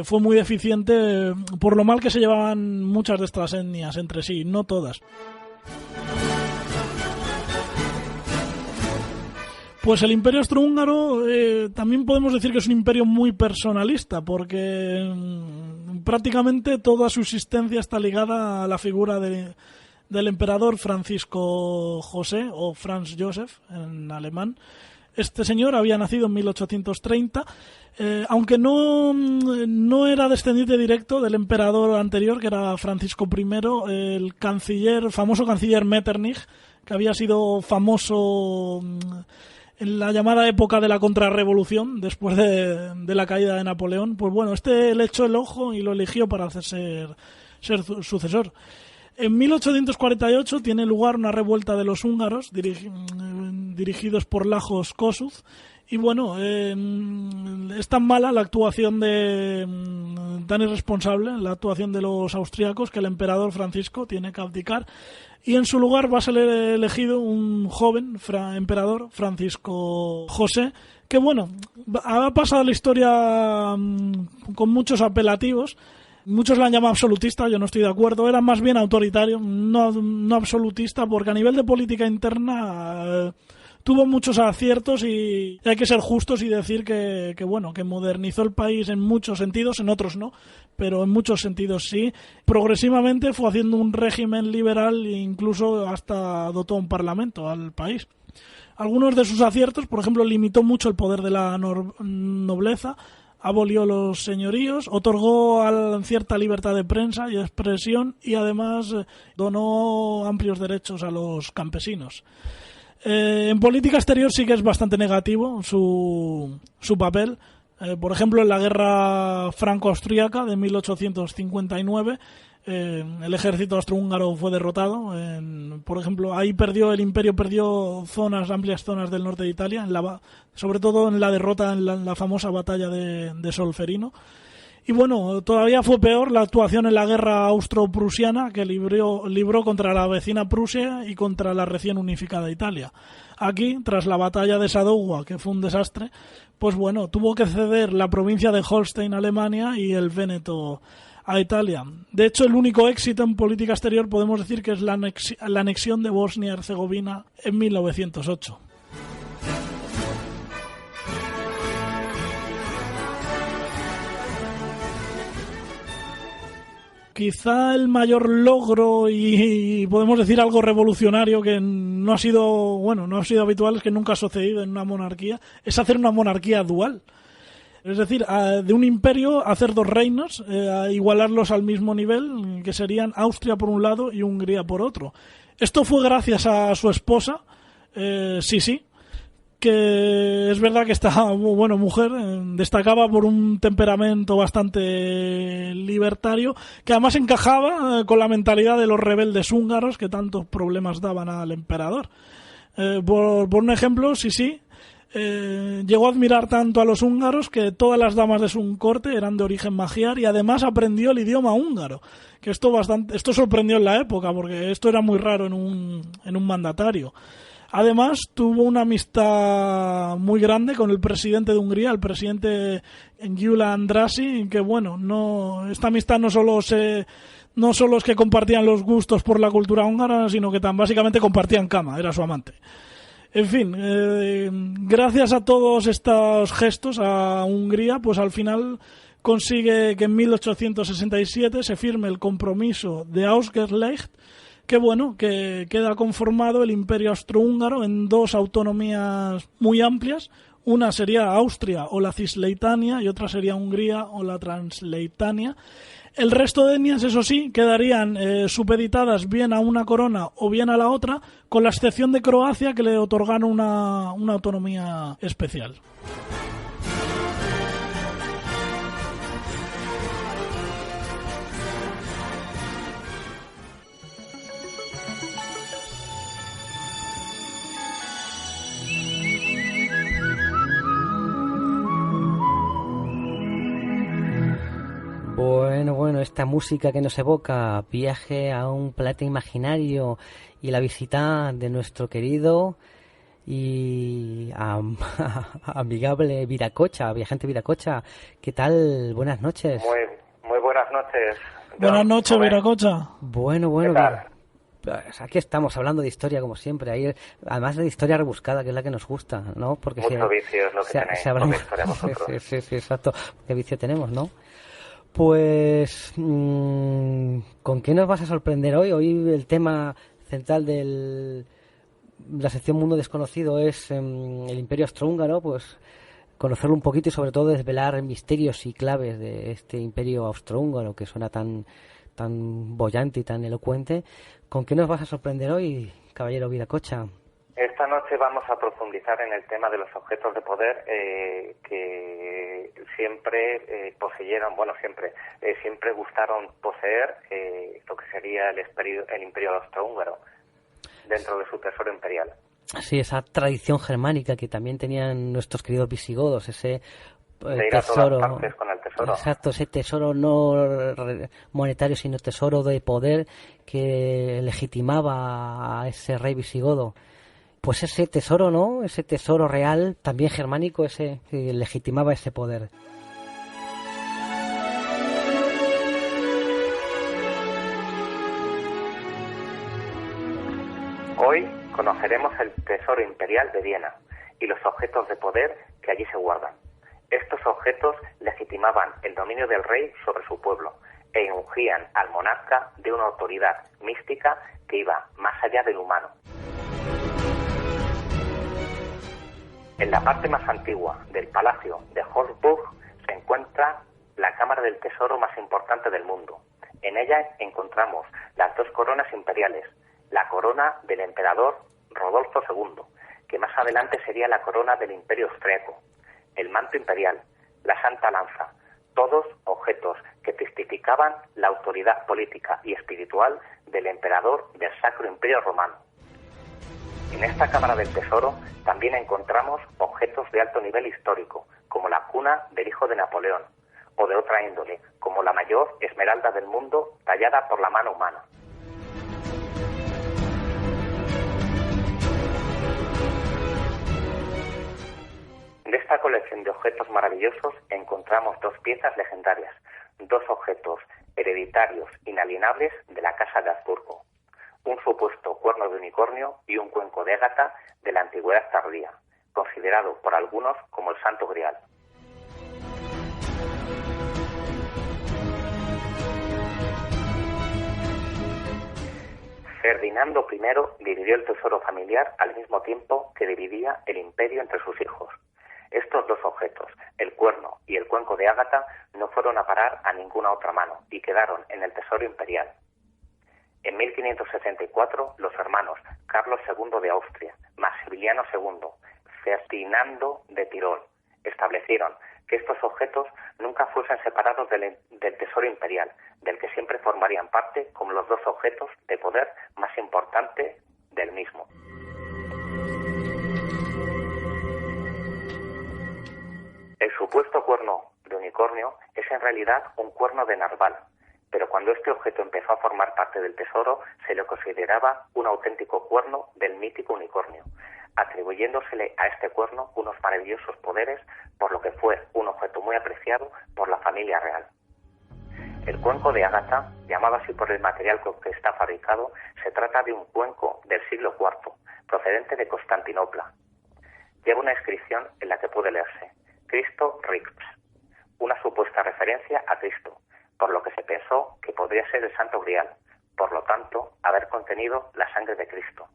S3: fue muy deficiente por lo mal que se llevaban muchas de estas etnias entre sí, no todas. Pues el Imperio Austrohúngaro también podemos decir que es un imperio muy personalista, porque prácticamente toda su existencia está ligada a la figura del emperador Francisco José, o Franz Josef en alemán. Este señor había nacido en 1830, aunque no era descendiente directo del emperador anterior, que era Francisco I, el famoso canciller Metternich, que había sido famoso en la llamada época de la contrarrevolución, después de la caída de Napoleón. Pues bueno, le echó el ojo y lo eligió para ser sucesor. En 1848 tiene lugar una revuelta de los húngaros dirigidos por Lajos Kossuth, y bueno, es tan mala la actuación tan irresponsable la actuación de los austríacos, que el emperador Francisco tiene que abdicar, y en su lugar va a ser elegido un joven emperador, Francisco José, que bueno, ha pasado la historia con muchos apelativos. Muchos la han llamado absolutista, yo no estoy de acuerdo. Era más bien autoritario, no absolutista, porque a nivel de política interna tuvo muchos aciertos, y hay que ser justos y decir que modernizó el país en muchos sentidos, en otros no, pero en muchos sentidos sí. Progresivamente fue haciendo un régimen liberal e incluso hasta dotó un parlamento al país. Algunos de sus aciertos, por ejemplo, limitó mucho el poder de la nobleza, abolió los señoríos, otorgó cierta libertad de prensa y expresión, y además donó amplios derechos a los campesinos. En política exterior sí que es bastante negativo su papel. Por ejemplo, en la guerra franco-austríaca de 1859, el ejército austrohúngaro fue derrotado. Por ejemplo, ahí el imperio perdió amplias zonas del norte de Italia, sobre todo en la derrota en la famosa batalla de Solferino. Y bueno, todavía fue peor la actuación en la guerra austro-prusiana, que libró contra la vecina Prusia y contra la recién unificada Italia. Aquí, tras la batalla de Sadowa, que fue un desastre, pues bueno, tuvo que ceder la provincia de Holstein a Alemania y el Véneto a Italia. De hecho, el único éxito en política exterior podemos decir que es la anexión de Bosnia-Herzegovina en 1908. Quizá el mayor logro y podemos decir algo revolucionario que no ha sido habitual, es que nunca ha sucedido en una monarquía, es hacer una monarquía dual. Es decir, de un imperio hacer dos reinos, igualarlos al mismo nivel, que serían Austria por un lado y Hungría por otro. Esto fue gracias a su esposa, Sisi, que es verdad que esta mujer destacaba por un temperamento bastante libertario, que además encajaba con la mentalidad de los rebeldes húngaros que tantos problemas daban al emperador. Por un ejemplo, Sisi llegó a admirar tanto a los húngaros que todas las damas de su corte eran de origen magiar, y además aprendió el idioma húngaro, que esto sorprendió en la época, porque esto era muy raro en un mandatario. Además, tuvo una amistad muy grande con el presidente de Hungría, el presidente Gyula Andrássy, que esta amistad no solo es que compartían los gustos por la cultura húngara, sino que básicamente compartían cama, era su amante. En fin, gracias a todos estos gestos a Hungría, pues al final consigue que en 1867 se firme el compromiso de Ausgleich, que queda conformado el Imperio Austrohúngaro en dos autonomías muy amplias. Una sería Austria o la Cisleitania y otra sería Hungría o la Transleitania. El resto de etnias, eso sí, quedarían supeditadas bien a una corona o bien a la otra, con la excepción de Croacia, que le otorgaron una autonomía especial.
S1: Bueno, esta música que nos evoca viaje a un planeta imaginario y la visita de nuestro querido y amigable Viracocha, viajante Viracocha. ¿Qué tal? Buenas noches.
S4: Muy buenas noches.
S3: Buenas noches, Viracocha.
S1: Bueno,
S4: ¿Qué tal?
S1: pues aquí estamos hablando de historia como siempre. Ahí, además de historia rebuscada, que es la que nos gusta, ¿no? Porque
S4: Mucho vicio es lo que tenéis
S1: se hablamos...
S4: con la historia vosotros.
S1: Sí, exacto. ¿Qué vicio tenemos, no? Pues, ¿con qué nos vas a sorprender hoy? Hoy el tema central de la sección Mundo Desconocido es el Imperio Austrohúngaro, pues conocerlo un poquito y sobre todo desvelar misterios y claves de este Imperio Austrohúngaro que suena tan boyante y tan elocuente. ¿Con qué nos vas a sorprender hoy, caballero Viracocha?
S4: Esta noche vamos a profundizar en el tema de los objetos de poder que siempre poseyeron, siempre gustaron poseer lo que sería el Imperio Austrohúngaro dentro de su tesoro imperial.
S1: Sí, esa tradición germánica que también tenían nuestros queridos visigodos, ese
S4: de ir a
S1: tesoro,
S4: todas partes con el tesoro.
S1: Exacto, ese tesoro no monetario, sino tesoro de poder que legitimaba a ese rey visigodo. Pues ese tesoro, ¿no? Ese tesoro real, también germánico, ese que legitimaba ese poder.
S4: Hoy conoceremos el tesoro imperial de Viena y los objetos de poder que allí se guardan. Estos objetos legitimaban el dominio del rey sobre su pueblo e ungían al monarca de una autoridad mística que iba más allá del humano. En la parte más antigua del palacio de Holzburg se encuentra la cámara del tesoro más importante del mundo. En ella encontramos las dos coronas imperiales, la corona del emperador Rodolfo II, que más adelante sería la corona del Imperio Austriaco, el manto imperial, la Santa Lanza, todos objetos que testificaban la autoridad política y espiritual del emperador del Sacro Imperio Romano. En esta Cámara del Tesoro también encontramos objetos de alto nivel histórico, como la cuna del hijo de Napoleón, o de otra índole, como la mayor esmeralda del mundo tallada por la mano humana. De esta colección de objetos maravillosos encontramos dos piezas legendarias, dos objetos hereditarios inalienables de la Casa de Habsburgo, un supuesto cuerno de unicornio y un cuenco de ágata de la antigüedad tardía, considerado por algunos como el Santo Grial. Ferdinando I dividió el tesoro familiar al mismo tiempo que dividía el imperio entre sus hijos. Estos dos objetos, el cuerno y el cuenco de ágata, no fueron a parar a ninguna otra mano y quedaron en el tesoro imperial. En 1564, los hermanos Carlos II de Austria, Maximiliano II, Ferdinando de Tirol, establecieron que estos objetos nunca fuesen separados del tesoro imperial, del que siempre formarían parte como los dos objetos de poder más importantes del mismo. El supuesto cuerno de unicornio es en realidad un cuerno de narval, pero cuando este objeto empezó a formar parte del tesoro, se le consideraba un auténtico cuerno del mítico unicornio, atribuyéndosele a este cuerno unos maravillosos poderes, por lo que fue un objeto muy apreciado por la familia real. El cuenco de ágata, llamado así por el material con que está fabricado, se trata de un cuenco del siglo IV, procedente de Constantinopla. Lleva una inscripción en la que puede leerse Cristo Rix, una supuesta referencia a Cristo, por lo que se pensó que podría ser el Santo Grial, por lo tanto, haber contenido la sangre de Cristo.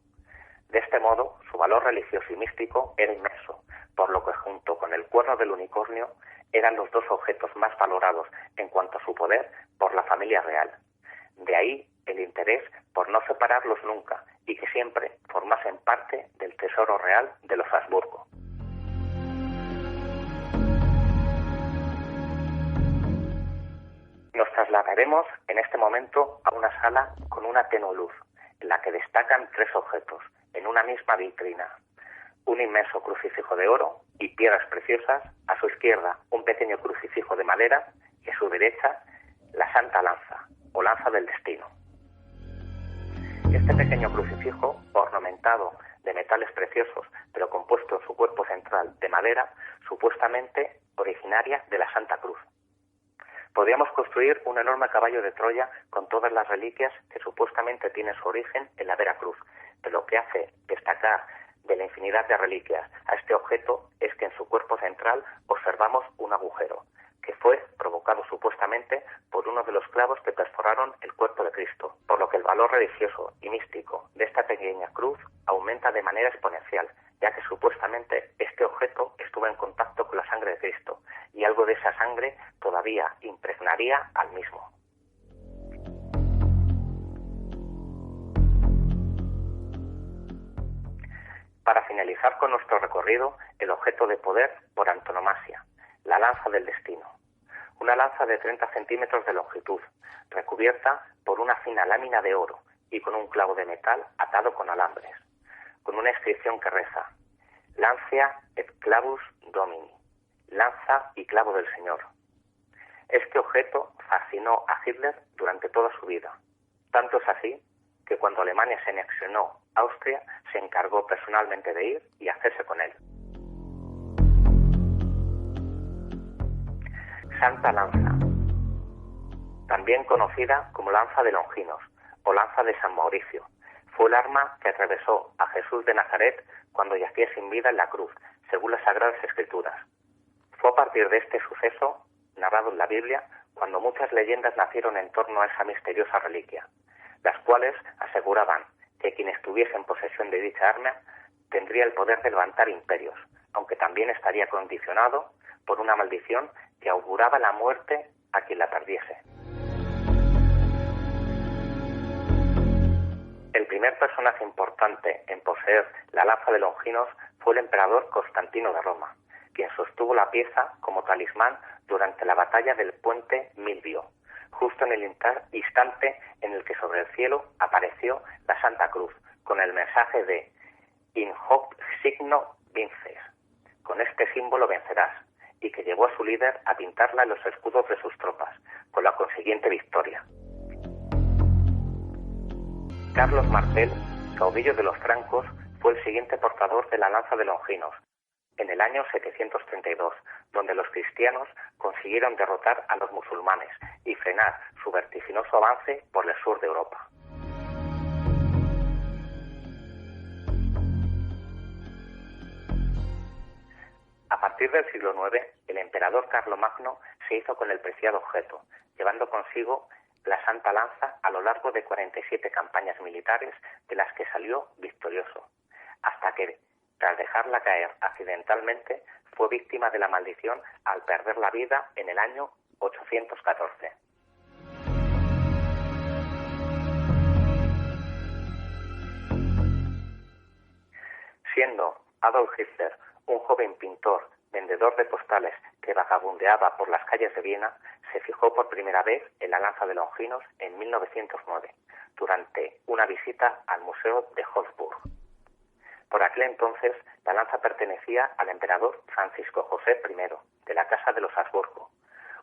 S4: De este modo, su valor religioso y místico era inmenso, por lo que junto con el cuerno del unicornio eran los dos objetos más valorados en cuanto a su poder por la familia real. De ahí el interés por no separarlos nunca y que siempre formasen parte del tesoro real de los Habsburgo. Nos trasladaremos en este momento a una sala con una tenue luz, en la que destacan tres objetos, en una misma vitrina. Un inmenso crucifijo de oro y piedras preciosas, a su izquierda un pequeño crucifijo de madera y a su derecha la Santa Lanza, o Lanza del Destino. Este pequeño crucifijo, ornamentado de metales preciosos, pero compuesto en su cuerpo central de madera, supuestamente originaria de la Santa Cruz. Podríamos construir un enorme caballo de Troya con todas las reliquias que supuestamente tienen su origen en la Vera Cruz, pero lo que hace destacar de la infinidad de reliquias a este objeto es que en su cuerpo central observamos un agujero, que fue provocado supuestamente por uno de los clavos que perforaron el cuerpo de Cristo, por lo que el valor religioso y místico de esta pequeña cruz aumenta de manera exponencial, ya que supuestamente este objeto estuvo en contacto con la sangre de Cristo, y algo de esa sangre todavía impregnaría al mismo. Para finalizar con nuestro recorrido, el objeto de poder por antonomasia, la lanza del destino. Una lanza de 30 centímetros de longitud, recubierta por una fina lámina de oro y con un clavo de metal atado con alambres, con una inscripción que reza: Lancia et clavus Domini, lanza y clavo del Señor. Este objeto fascinó a Hitler durante toda su vida. Tanto es así que cuando Alemania se anexionó Austria, se encargó personalmente de ir y hacerse con él. Santa Lanza, también conocida como lanza de Longinos o lanza de San Mauricio, fue el arma que atravesó a Jesús de Nazaret cuando yacía sin vida en la cruz, según las Sagradas Escrituras. Fue a partir de este suceso, narrado en la Biblia, cuando muchas leyendas nacieron en torno a esa misteriosa reliquia, las cuales aseguraban que quien estuviese en posesión de dicha arma tendría el poder de levantar imperios, aunque también estaría condicionado por una maldición que auguraba la muerte a quien la perdiese. El primer personaje importante en poseer la lanza de Longinos fue el emperador Constantino de Roma, quien sostuvo la pieza como talismán durante la batalla del puente Milvio, justo en el instante en el que sobre el cielo apareció la Santa Cruz, con el mensaje de In hoc signo vinces, con este símbolo vencerás, y que llevó a su líder a pintarla en los escudos de sus tropas, con la consiguiente victoria. Carlos Martel, caudillo de los francos, fue el siguiente portador de la lanza de Longinos, en el año 732, donde los cristianos consiguieron derrotar a los musulmanes y frenar su vertiginoso avance por el sur de Europa. A partir del siglo IX, el emperador Carlomagno se hizo con el preciado objeto, llevando consigo la Santa Lanza a lo largo de 47 campañas militares de las que salió victorioso, hasta que, tras dejarla caer accidentalmente, fue víctima de la maldición al perder la vida en el año 814. Siendo Adolf Hitler un joven pintor, vendedor de postales que vagabundeaba por las calles de Viena, se fijó por primera vez en la lanza de Longinos en 1909, durante una visita al Museo de Hofburg. Por aquel entonces, la lanza pertenecía al emperador Francisco José I, de la Casa de los Habsburgo,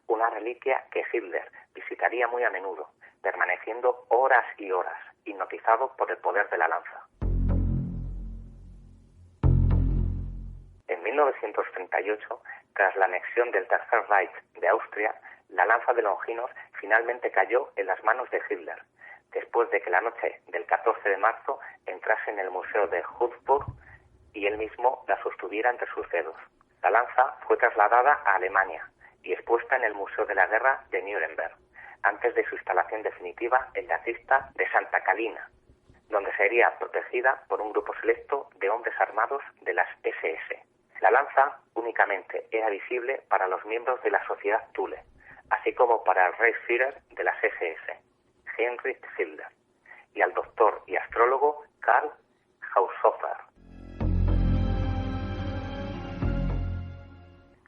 S4: una reliquia que Hitler visitaría muy a menudo, permaneciendo horas y horas, hipnotizado por el poder de la lanza. En 1938, tras la anexión del Tercer Reich de Austria, la lanza de Longinos finalmente cayó en las manos de Hitler, después de que la noche del 14 de marzo entrase en el Museo de Hofburg y él mismo la sostuviera entre sus dedos. La lanza fue trasladada a Alemania y expuesta en el Museo de la Guerra de Nuremberg, antes de su instalación definitiva en la cripta de Santa Calina, donde sería protegida por un grupo selecto de hombres armados de las SS. La lanza únicamente era visible para los miembros de la sociedad Thule, así como para el Reichsführer de las SS, Heinrich Himmler, y al doctor y astrólogo Karl Haushofer.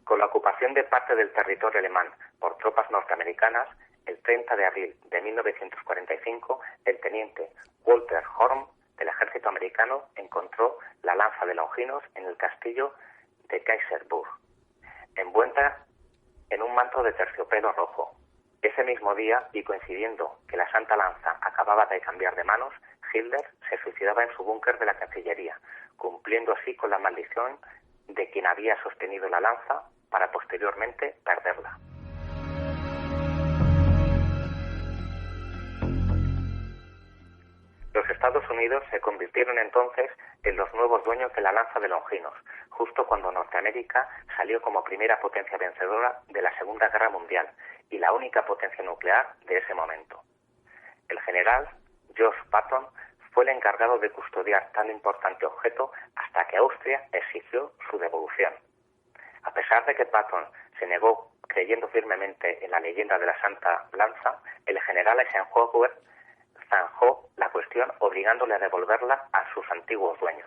S4: Con la ocupación de parte del territorio alemán por tropas norteamericanas, el 30 de abril de 1945, el teniente Walter Horn del ejército americano encontró la lanza de Longinos en el castillo de Kaiserburg, envuelta en un manto de terciopelo rojo. Ese mismo día, y coincidiendo que la Santa Lanza acababa de cambiar de manos, Hitler se suicidaba en su búnker de la Cancillería, cumpliendo así con la maldición de quien había sostenido la lanza para posteriormente perderla. Los Estados Unidos se convirtieron entonces en los nuevos dueños de la lanza de Longinos, justo cuando Norteamérica salió como primera potencia vencedora de la Segunda Guerra Mundial y la única potencia nuclear de ese momento. El general George Patton fue el encargado de custodiar tan importante objeto hasta que Austria exigió su devolución. A pesar de que Patton se negó creyendo firmemente en la leyenda de la Santa Lanza, el general Eisenhower zanjó la cuestión obligándole a devolverla a sus antiguos dueños.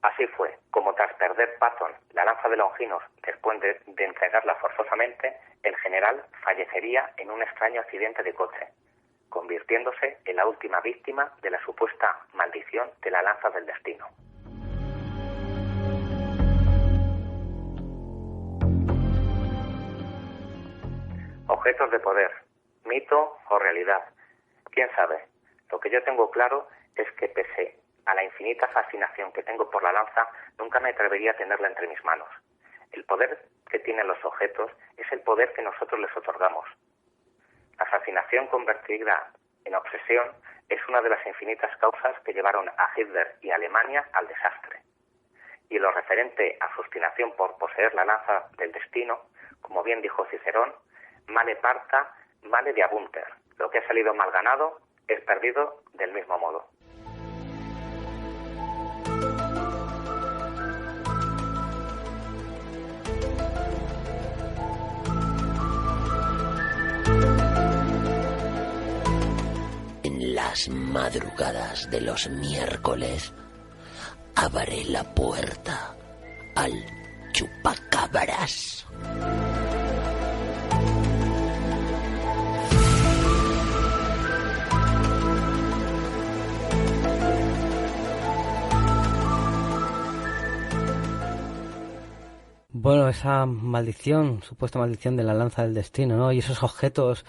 S4: Así fue como tras perder Patton la lanza de Longinos después de entregarla forzosamente, el general fallecería en un extraño accidente de coche, convirtiéndose en la última víctima de la supuesta maldición de la lanza del destino. Objetos de poder, mito o realidad. ¿Quién sabe? Lo que yo tengo claro es que pese a la infinita fascinación que tengo por la lanza, nunca me atrevería a tenerla entre mis manos. El poder que tienen los objetos es el poder que nosotros les otorgamos. La fascinación convertida en obsesión es una de las infinitas causas que llevaron a Hitler y a Alemania al desastre. Y en lo referente a su obstinación por poseer la lanza del destino, como bien dijo Cicerón, male parta, male deabunter. Lo que ha salido mal ganado es perdido del mismo modo.
S5: En las madrugadas de los miércoles, abre la puerta al chupacabras.
S1: Bueno, esa maldición, supuesta maldición de la lanza del destino, ¿no? Y esos objetos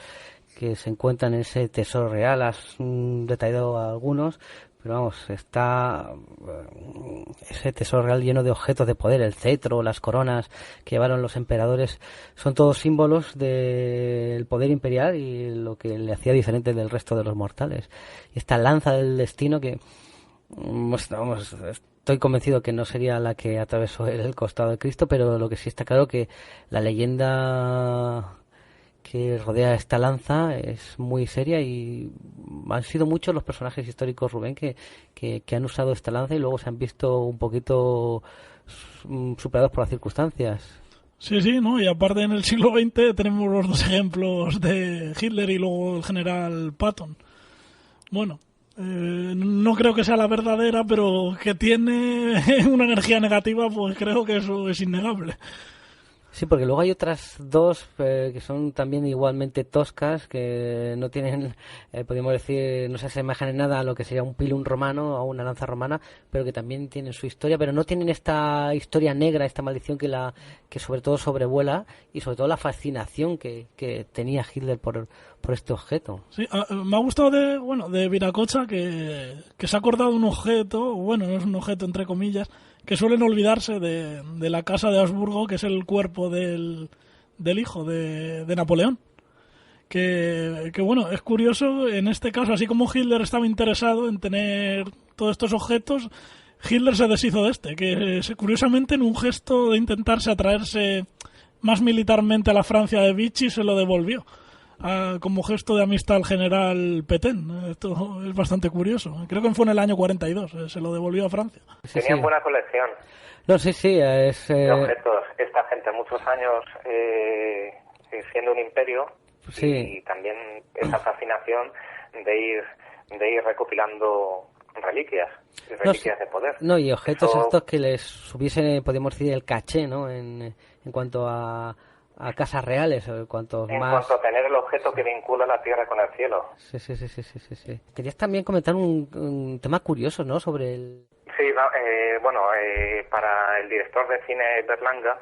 S1: que se encuentran en ese tesoro real, has detallado algunos, pero vamos, está ese tesoro real lleno de objetos de poder, el cetro, las coronas que llevaron los emperadores, son todos símbolos del poder imperial y lo que le hacía diferente del resto de los mortales. Y esta lanza del destino que, vamos, estoy convencido que no sería la que atravesó el costado de Cristo, pero lo que sí está claro que la leyenda que rodea esta lanza es muy seria y han sido muchos los personajes históricos, Rubén, que han usado esta lanza y luego se han visto un poquito superados por las circunstancias.
S3: Sí, sí, ¿no? Y aparte en el siglo XX tenemos los dos ejemplos de Hitler y luego el general Patton. Bueno, no creo que sea la verdadera, pero que tiene una energía negativa, pues creo que eso es innegable.
S1: Sí, porque luego hay otras dos que son también igualmente toscas, que no tienen, podríamos decir, no se asemejan en nada a lo que sería un pilum romano o una lanza romana, pero que también tienen su historia, pero no tienen esta historia negra, esta maldición que sobre todo sobrevuela y sobre todo la fascinación que tenía Hitler por este objeto.
S3: Sí, me ha gustado de Viracocha que se ha acordado un objeto, bueno, no es un objeto entre comillas, que suelen olvidarse de la casa de Habsburgo, que es el cuerpo del hijo de Napoleón. Que bueno, es curioso, en este caso, así como Hitler estaba interesado en tener todos estos objetos, Hitler se deshizo de que curiosamente en un gesto de intentarse atraerse más militarmente a la Francia de Vichy, se lo devolvió. Como gesto de amistad al general Petain. Esto es bastante curioso. Creo que fue en el año 42, se lo devolvió a Francia.
S1: Sí,
S4: Tenían
S1: sí.
S4: buena colección
S1: No, sí,
S4: de objetos. Esta gente muchos años siendo un imperio,
S1: sí.
S4: Y también esa fascinación de ir recopilando reliquias de poder.
S1: No, y objetos
S4: Eso...
S1: estos que les subiesen, podríamos decir, el caché, ¿no? En cuanto a casas reales, o cuanto
S4: a tener el objeto que vincula la tierra con el cielo.
S1: Sí. Querías también comentar un tema curioso, ¿no? Sobre el...
S4: Sí, para el director de cine Berlanga,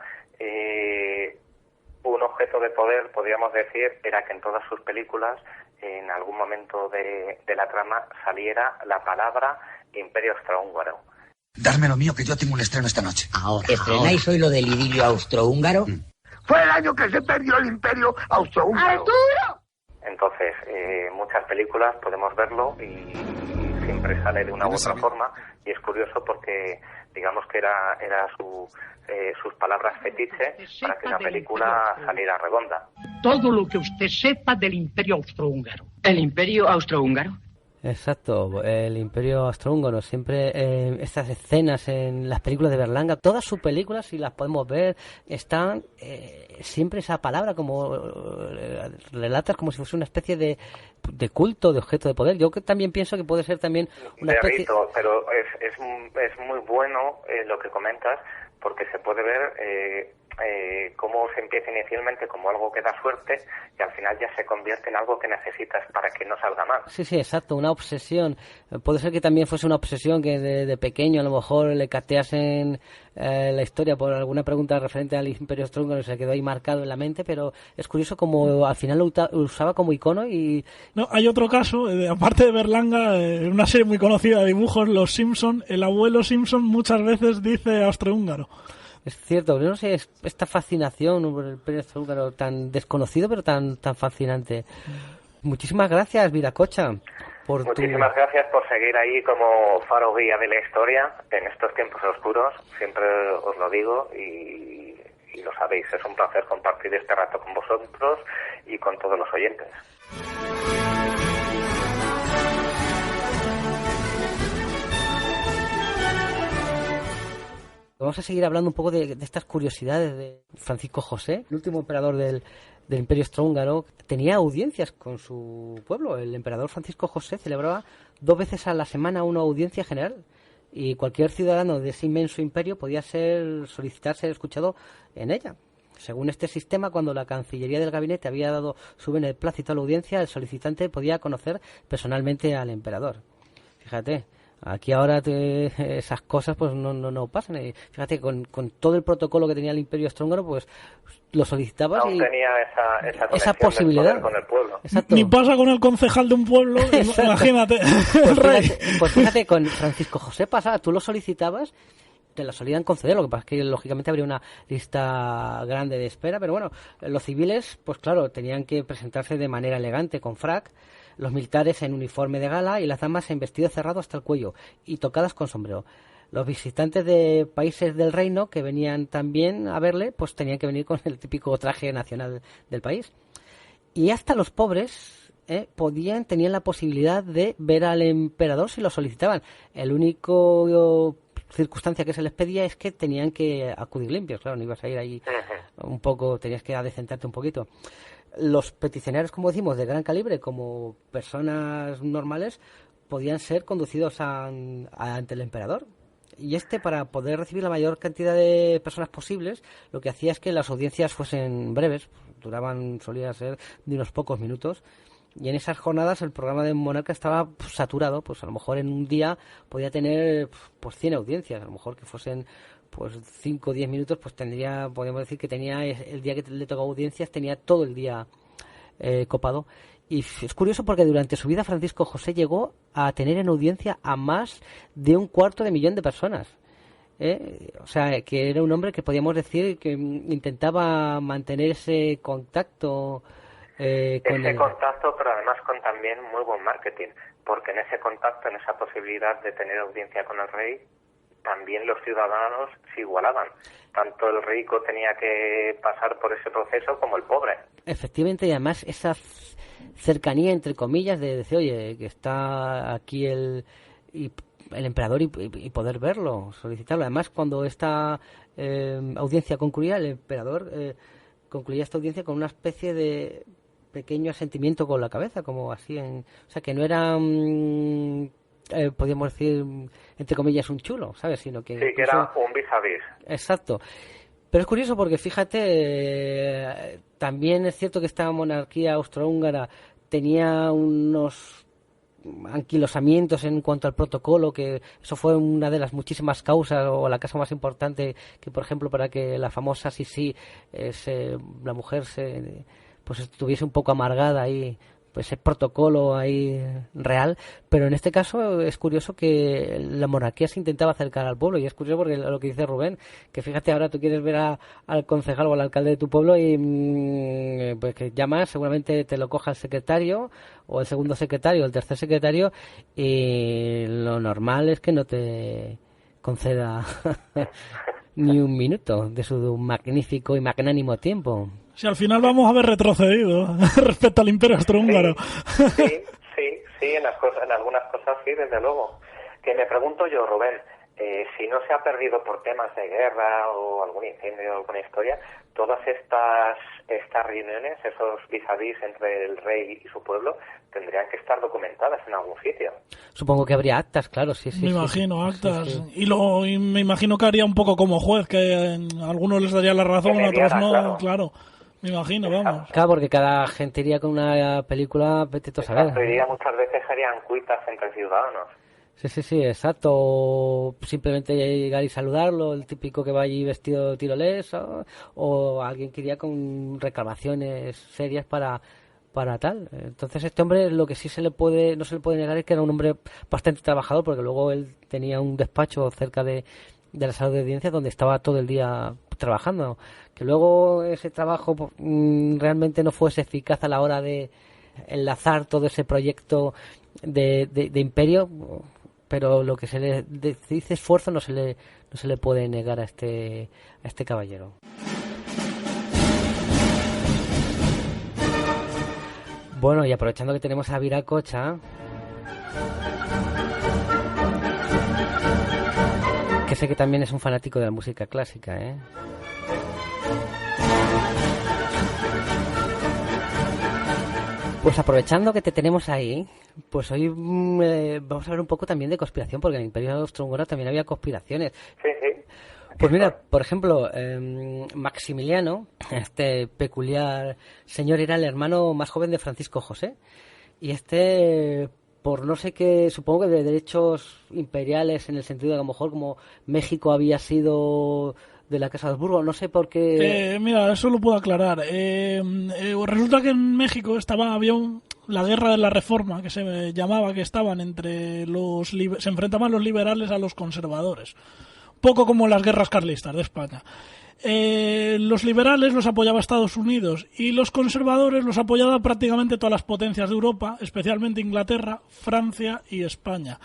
S4: un objeto de poder, podríamos decir, era que en todas sus películas, en algún momento de la trama, saliera la palabra Imperio Austrohúngaro.
S6: Darme lo mío, que yo tengo un estreno esta noche.
S5: Ahora. ¿Estrenáis hoy lo del idilio austrohúngaro?
S6: Fue el año que se perdió el Imperio Austrohúngaro.
S4: Entonces, muchas películas podemos verlo y siempre sale de una u otra forma, y es curioso porque digamos que era sus palabras fetiche para que una película saliera redonda.
S7: Todo lo que usted sepa del Imperio Austrohúngaro.
S8: ¿El Imperio Austrohúngaro?
S1: Exacto, el Imperio Austrohúngaro. Siempre estas escenas en las películas de Berlanga, todas sus películas, si las podemos ver, están siempre esa palabra como relatas como si fuese una especie de culto, de objeto de poder. Yo que también pienso que puede ser también una especie...
S4: Pero es muy bueno lo que comentas, porque se puede ver cómo se empieza inicialmente como algo que da suerte y al final ya se convierte en algo que necesitas para que no salga mal.
S1: Sí, exacto, una obsesión. Puede ser que también fuese una obsesión que de pequeño a lo mejor le cateasen la historia por alguna pregunta referente al Imperio Austrohúngaro y se quedó ahí marcado en la mente, pero es curioso como al final lo usaba como icono y...
S3: No, hay otro caso, aparte de Berlanga, una serie muy conocida de dibujos, Los Simpson, el abuelo Simpson muchas veces dice austrohúngaro.
S1: Es cierto, no sé, esta fascinación por el Imperio Austrohúngaro tan desconocido pero tan fascinante. Muchísimas gracias, Viracocha.
S4: Muchísimas gracias por seguir ahí como faro guía de la historia en estos tiempos oscuros. Siempre os lo digo y lo sabéis. Es un placer compartir este rato con vosotros y con todos los oyentes.
S1: Vamos a seguir hablando un poco de estas curiosidades de Francisco José, el último emperador del Imperio Austrohúngaro. Tenía audiencias con su pueblo. El emperador Francisco José celebraba 2 veces a la semana una audiencia general y cualquier ciudadano de ese inmenso imperio podía solicitar ser escuchado en ella. Según este sistema, cuando la Cancillería del Gabinete había dado su beneplácito a la audiencia, el solicitante podía conocer personalmente al emperador. Fíjate. Aquí ahora esas cosas pues no pasan. Y fíjate, con todo el protocolo que tenía el Imperio Austrohúngaro, pues lo solicitabas y
S4: tenía esa
S1: posibilidad
S4: con el pueblo.
S1: Exacto.
S3: Ni pasa con el concejal de un pueblo, imagínate.
S1: Pues fíjate, con Francisco José pasaba, tú lo solicitabas, te lo solían conceder. Lo que pasa es que lógicamente habría una lista grande de espera, pero bueno, los civiles, pues claro, tenían que presentarse de manera elegante, con frac, los militares en uniforme de gala y las damas en vestido cerrado hasta el cuello y tocadas con sombrero. Los visitantes de países del reino que venían también a verle, pues tenían que venir con el típico traje nacional del país. Y hasta los pobres tenían la posibilidad de ver al emperador si lo solicitaban. El único circunstancia que se les pedía es que tenían que acudir limpios. Claro, no ibas a ir ahí un poco, tenías que adecentarte un poquito. Los peticionarios, como decimos, de gran calibre, como personas normales, podían ser conducidos ante el emperador. Y para poder recibir la mayor cantidad de personas posibles, lo que hacía es que las audiencias fuesen breves, solía ser de unos pocos minutos. Y en esas jornadas el programa de monarca estaba saturado, pues a lo mejor en un día podía tener pues 100 audiencias, a lo mejor que fuesen pues 5 o 10 minutos, pues podríamos decir que tenía el día que le tocaba audiencias, tenía todo el día copado. Y es curioso porque durante su vida Francisco José llegó a tener en audiencia a más de 250.000 de personas. O sea, que era un hombre que podíamos decir que intentaba mantener ese contacto
S4: contacto, pero además con también muy buen marketing, porque en ese contacto, en esa posibilidad de tener audiencia con el rey, también los ciudadanos se igualaban. Tanto el rico tenía que pasar por ese proceso como el pobre.
S1: Efectivamente, y además esa cercanía, entre comillas, de decir, oye, que está aquí el emperador y poder verlo, solicitarlo. Además, cuando esta audiencia concluía, el emperador concluía esta audiencia con una especie de pequeño asentimiento con la cabeza, como así, o sea, que no era... podríamos decir, entre comillas, un chulo, ¿sabes? Sino que
S4: sí, que era un vis a vis.
S1: Exacto. Pero es curioso porque, también es cierto que esta monarquía austrohúngara tenía unos anquilosamientos en cuanto al protocolo, que eso fue una de las muchísimas causas o la causa más importante, que por ejemplo para que la famosa Sisi, la mujer pues estuviese un poco amargada ahí, pues ese protocolo ahí real. Pero en este caso es curioso que la monarquía se intentaba acercar al pueblo, y es curioso porque lo que dice Rubén, que fíjate, ahora tú quieres ver al concejal o al alcalde de tu pueblo y pues que llamas, seguramente te lo coja el secretario o el segundo secretario o el tercer secretario, y lo normal es que no te conceda ni un minuto de su magnífico y magnánimo tiempo.
S3: Si al final vamos a haber retrocedido respecto al Imperio Austrohúngaro.
S4: Sí, en algunas cosas sí, desde luego. Que me pregunto yo, Rubén, si no se ha perdido por temas de guerra o algún incendio o alguna historia, todas estas reuniones, esos vis-a-vis entre el rey y su pueblo, tendrían que estar documentadas en algún sitio.
S1: Supongo que habría actas, claro, sí.
S3: Me imagino, actas.
S1: Sí.
S3: Y me imagino que haría un poco como juez, que a algunos les daría la razón, a otros no, claro. Me imagino, vamos.
S1: Claro, porque cada gente iría con una película, vete tú a saber.
S4: Muchas veces harían cuitas entre ciudadanos.
S1: Sí, exacto. O simplemente llegar y saludarlo, el típico que va allí vestido de tiroles, o alguien que iría con reclamaciones serias para tal. Entonces este hombre, lo que sí no se le puede negar es que era un hombre bastante trabajador, porque luego él tenía un despacho cerca de la sala de audiencia donde estaba todo el día trabajando. Que luego ese trabajo realmente no fuese eficaz a la hora de enlazar todo ese proyecto de imperio, pero lo que se le dice esfuerzo no se le puede negar a este caballero. Bueno, y aprovechando que tenemos a Viracocha, que sé que también es un fanático de la música clásica, ¿eh? Pues aprovechando que te tenemos ahí, pues hoy vamos a hablar un poco también de conspiración, porque en el Imperio Austrohúngaro también había conspiraciones.
S4: Sí.
S1: Pues mira, por ejemplo, Maximiliano, este peculiar señor, era el hermano más joven de Francisco José, y por no sé qué, supongo que de derechos imperiales, en el sentido de que a lo mejor como México había sido de la Casa de Habsburgo, no sé por qué.
S3: Mira, eso lo puedo aclarar. Resulta que en México había la guerra de la Reforma, que se llamaba, que estaban se enfrentaban los liberales a los conservadores, poco como las guerras carlistas de España. Los liberales los apoyaba Estados Unidos y los conservadores los apoyaba prácticamente todas las potencias de Europa, especialmente Inglaterra, Francia y España.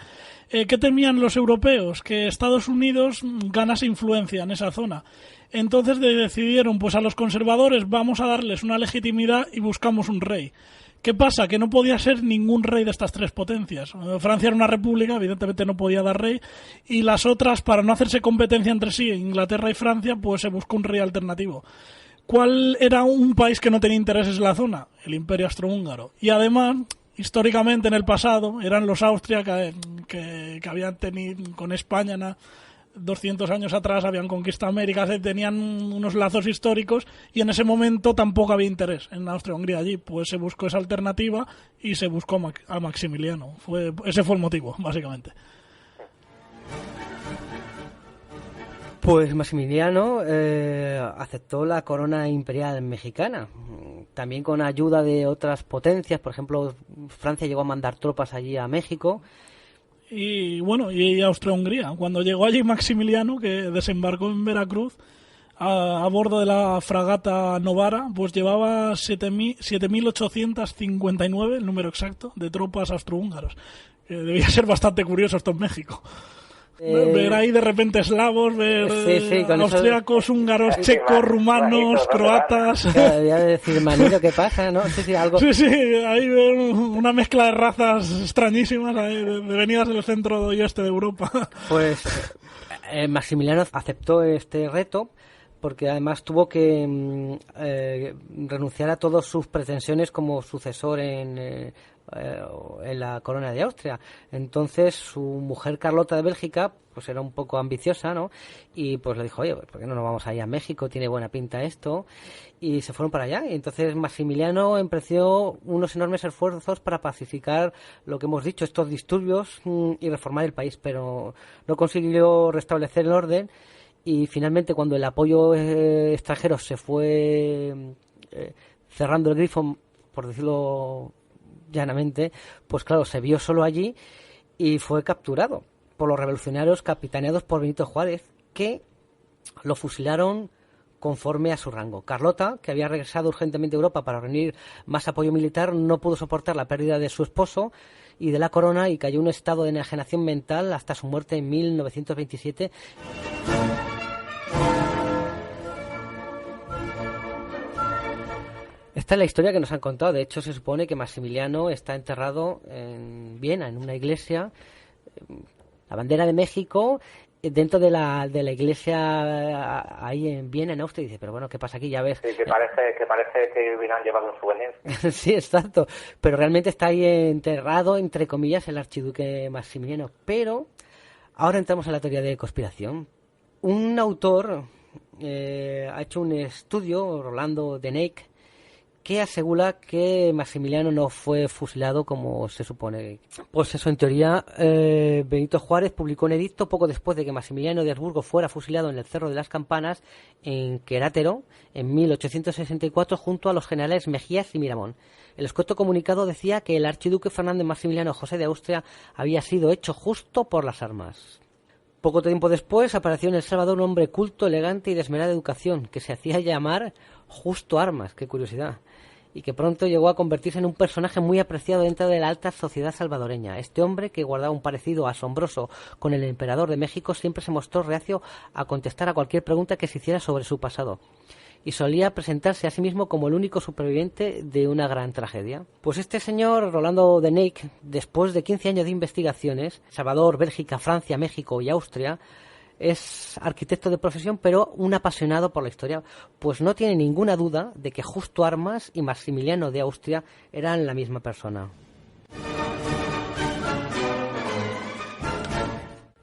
S3: ¿Qué temían los europeos? Que Estados Unidos ganase influencia en esa zona. Entonces decidieron, pues a los conservadores vamos a darles una legitimidad y buscamos un rey. ¿Qué pasa? Que no podía ser ningún rey de estas tres potencias. Francia era una república, evidentemente no podía dar rey, y las otras, para no hacerse competencia entre sí, Inglaterra y Francia, pues se buscó un rey alternativo. ¿Cuál era un país que no tenía intereses en la zona? El Imperio Austrohúngaro. Y además, históricamente en el pasado, eran los Austria que habían tenido con España 200 años atrás, habían conquistado América, tenían unos lazos históricos, y en ese momento tampoco había interés en Austria-Hungría allí. Pues se buscó esa alternativa y se buscó a Maximiliano. Ese fue el motivo, básicamente.
S1: Pues Maximiliano aceptó la corona imperial mexicana, también con ayuda de otras potencias. Por ejemplo, Francia llegó a mandar tropas allí a México.
S3: Y bueno, y Austria-Hungría. Cuando llegó allí Maximiliano, que desembarcó en Veracruz a bordo de la fragata Novara, pues llevaba 7.859, el número exacto, de tropas austrohúngaros. Debía ser bastante curioso esto en México. Ver ahí de repente eslavos, austriacos, húngaros, checos, rumanos, croatas.
S1: Debía decir, manito, ¿qué pasa? ¿No? Sí, algo.
S3: Sí, ahí ver una mezcla de razas extrañísimas de venidas del centro y oeste de Europa.
S1: Pues Maximiliano aceptó este reto, porque además tuvo que renunciar a todas sus pretensiones como sucesor en la corona de Austria. Entonces su mujer Carlota de Bélgica pues era un poco ambiciosa, ¿no? Y pues le dijo, oye, ¿por qué no nos vamos allá a México? Tiene buena pinta esto. Y se fueron para allá. Y entonces Maximiliano emprendió unos enormes esfuerzos para pacificar lo que hemos dicho, estos disturbios, y reformar el país, pero no consiguió restablecer el orden. Y finalmente, cuando el apoyo extranjero se fue cerrando el grifo, por decirlo llanamente, pues claro, se vio solo allí y fue capturado por los revolucionarios capitaneados por Benito Juárez, que lo fusilaron conforme a su rango. Carlota, que había regresado urgentemente a Europa para reunir más apoyo militar, no pudo soportar la pérdida de su esposo y de la corona y cayó en un estado de enajenación mental hasta su muerte en 1927. Esta es la historia que nos han contado. De hecho, se supone que Maximiliano está enterrado en Viena, en una iglesia. La bandera de México dentro de la iglesia ahí en Viena, en Austria. Y dice, pero bueno, ¿qué pasa aquí? Ya ves.
S4: Sí, que parece que hubieran llevado un souvenir.
S1: Sí, exacto. Pero realmente está ahí enterrado, entre comillas, el archiduque Maximiliano. Pero ahora entramos en la teoría de conspiración. Un autor ha hecho un estudio, Rolando Deneyck, que asegura que Maximiliano no fue fusilado como se supone. Pues eso, en teoría, Benito Juárez publicó un edicto poco después de que Maximiliano de Habsburgo fuera fusilado en el Cerro de las Campanas, en Querétaro, en 1864, junto a los generales Mejías y Miramón. El escueto comunicado decía que el archiduque Fernando Maximiliano José de Austria había sido hecho justo por las armas. Poco tiempo después apareció en El Salvador un hombre culto, elegante y de esmerada educación, que se hacía llamar Justo Armas, qué curiosidad, y que pronto llegó a convertirse en un personaje muy apreciado dentro de la alta sociedad salvadoreña. Este hombre, que guardaba un parecido asombroso con el emperador de México, siempre se mostró reacio a contestar a cualquier pregunta que se hiciera sobre su pasado, y solía presentarse a sí mismo como el único superviviente de una gran tragedia. Pues este señor, Rolando Deneyck, después de 15 años de investigaciones, Salvador, Bélgica, Francia, México y Austria, es arquitecto de profesión, pero un apasionado por la historia, pues no tiene ninguna duda de que Justo Armas y Maximiliano de Austria eran la misma persona.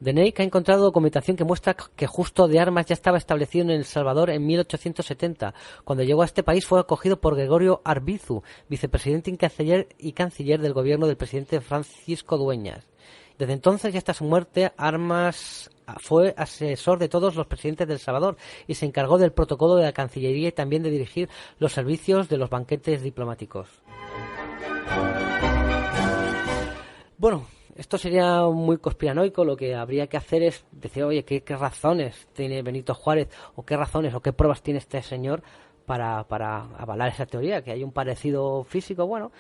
S1: Deneyck ha encontrado documentación que muestra que Justo de Armas ya estaba establecido en El Salvador en 1870. Cuando llegó a este país fue acogido por Gregorio Arbizu, vicepresidente y canciller del gobierno del presidente Francisco Dueñas. Desde entonces y hasta su muerte, Armas fue asesor de todos los presidentes de El Salvador y se encargó del protocolo de la Cancillería y también de dirigir los servicios de los banquetes diplomáticos. Bueno, esto sería muy conspiranoico. Lo que habría que hacer es decir, oye, ¿qué razones tiene Benito Juárez o qué razones o qué pruebas tiene este señor para avalar esa teoría, que hay un parecido físico? Bueno,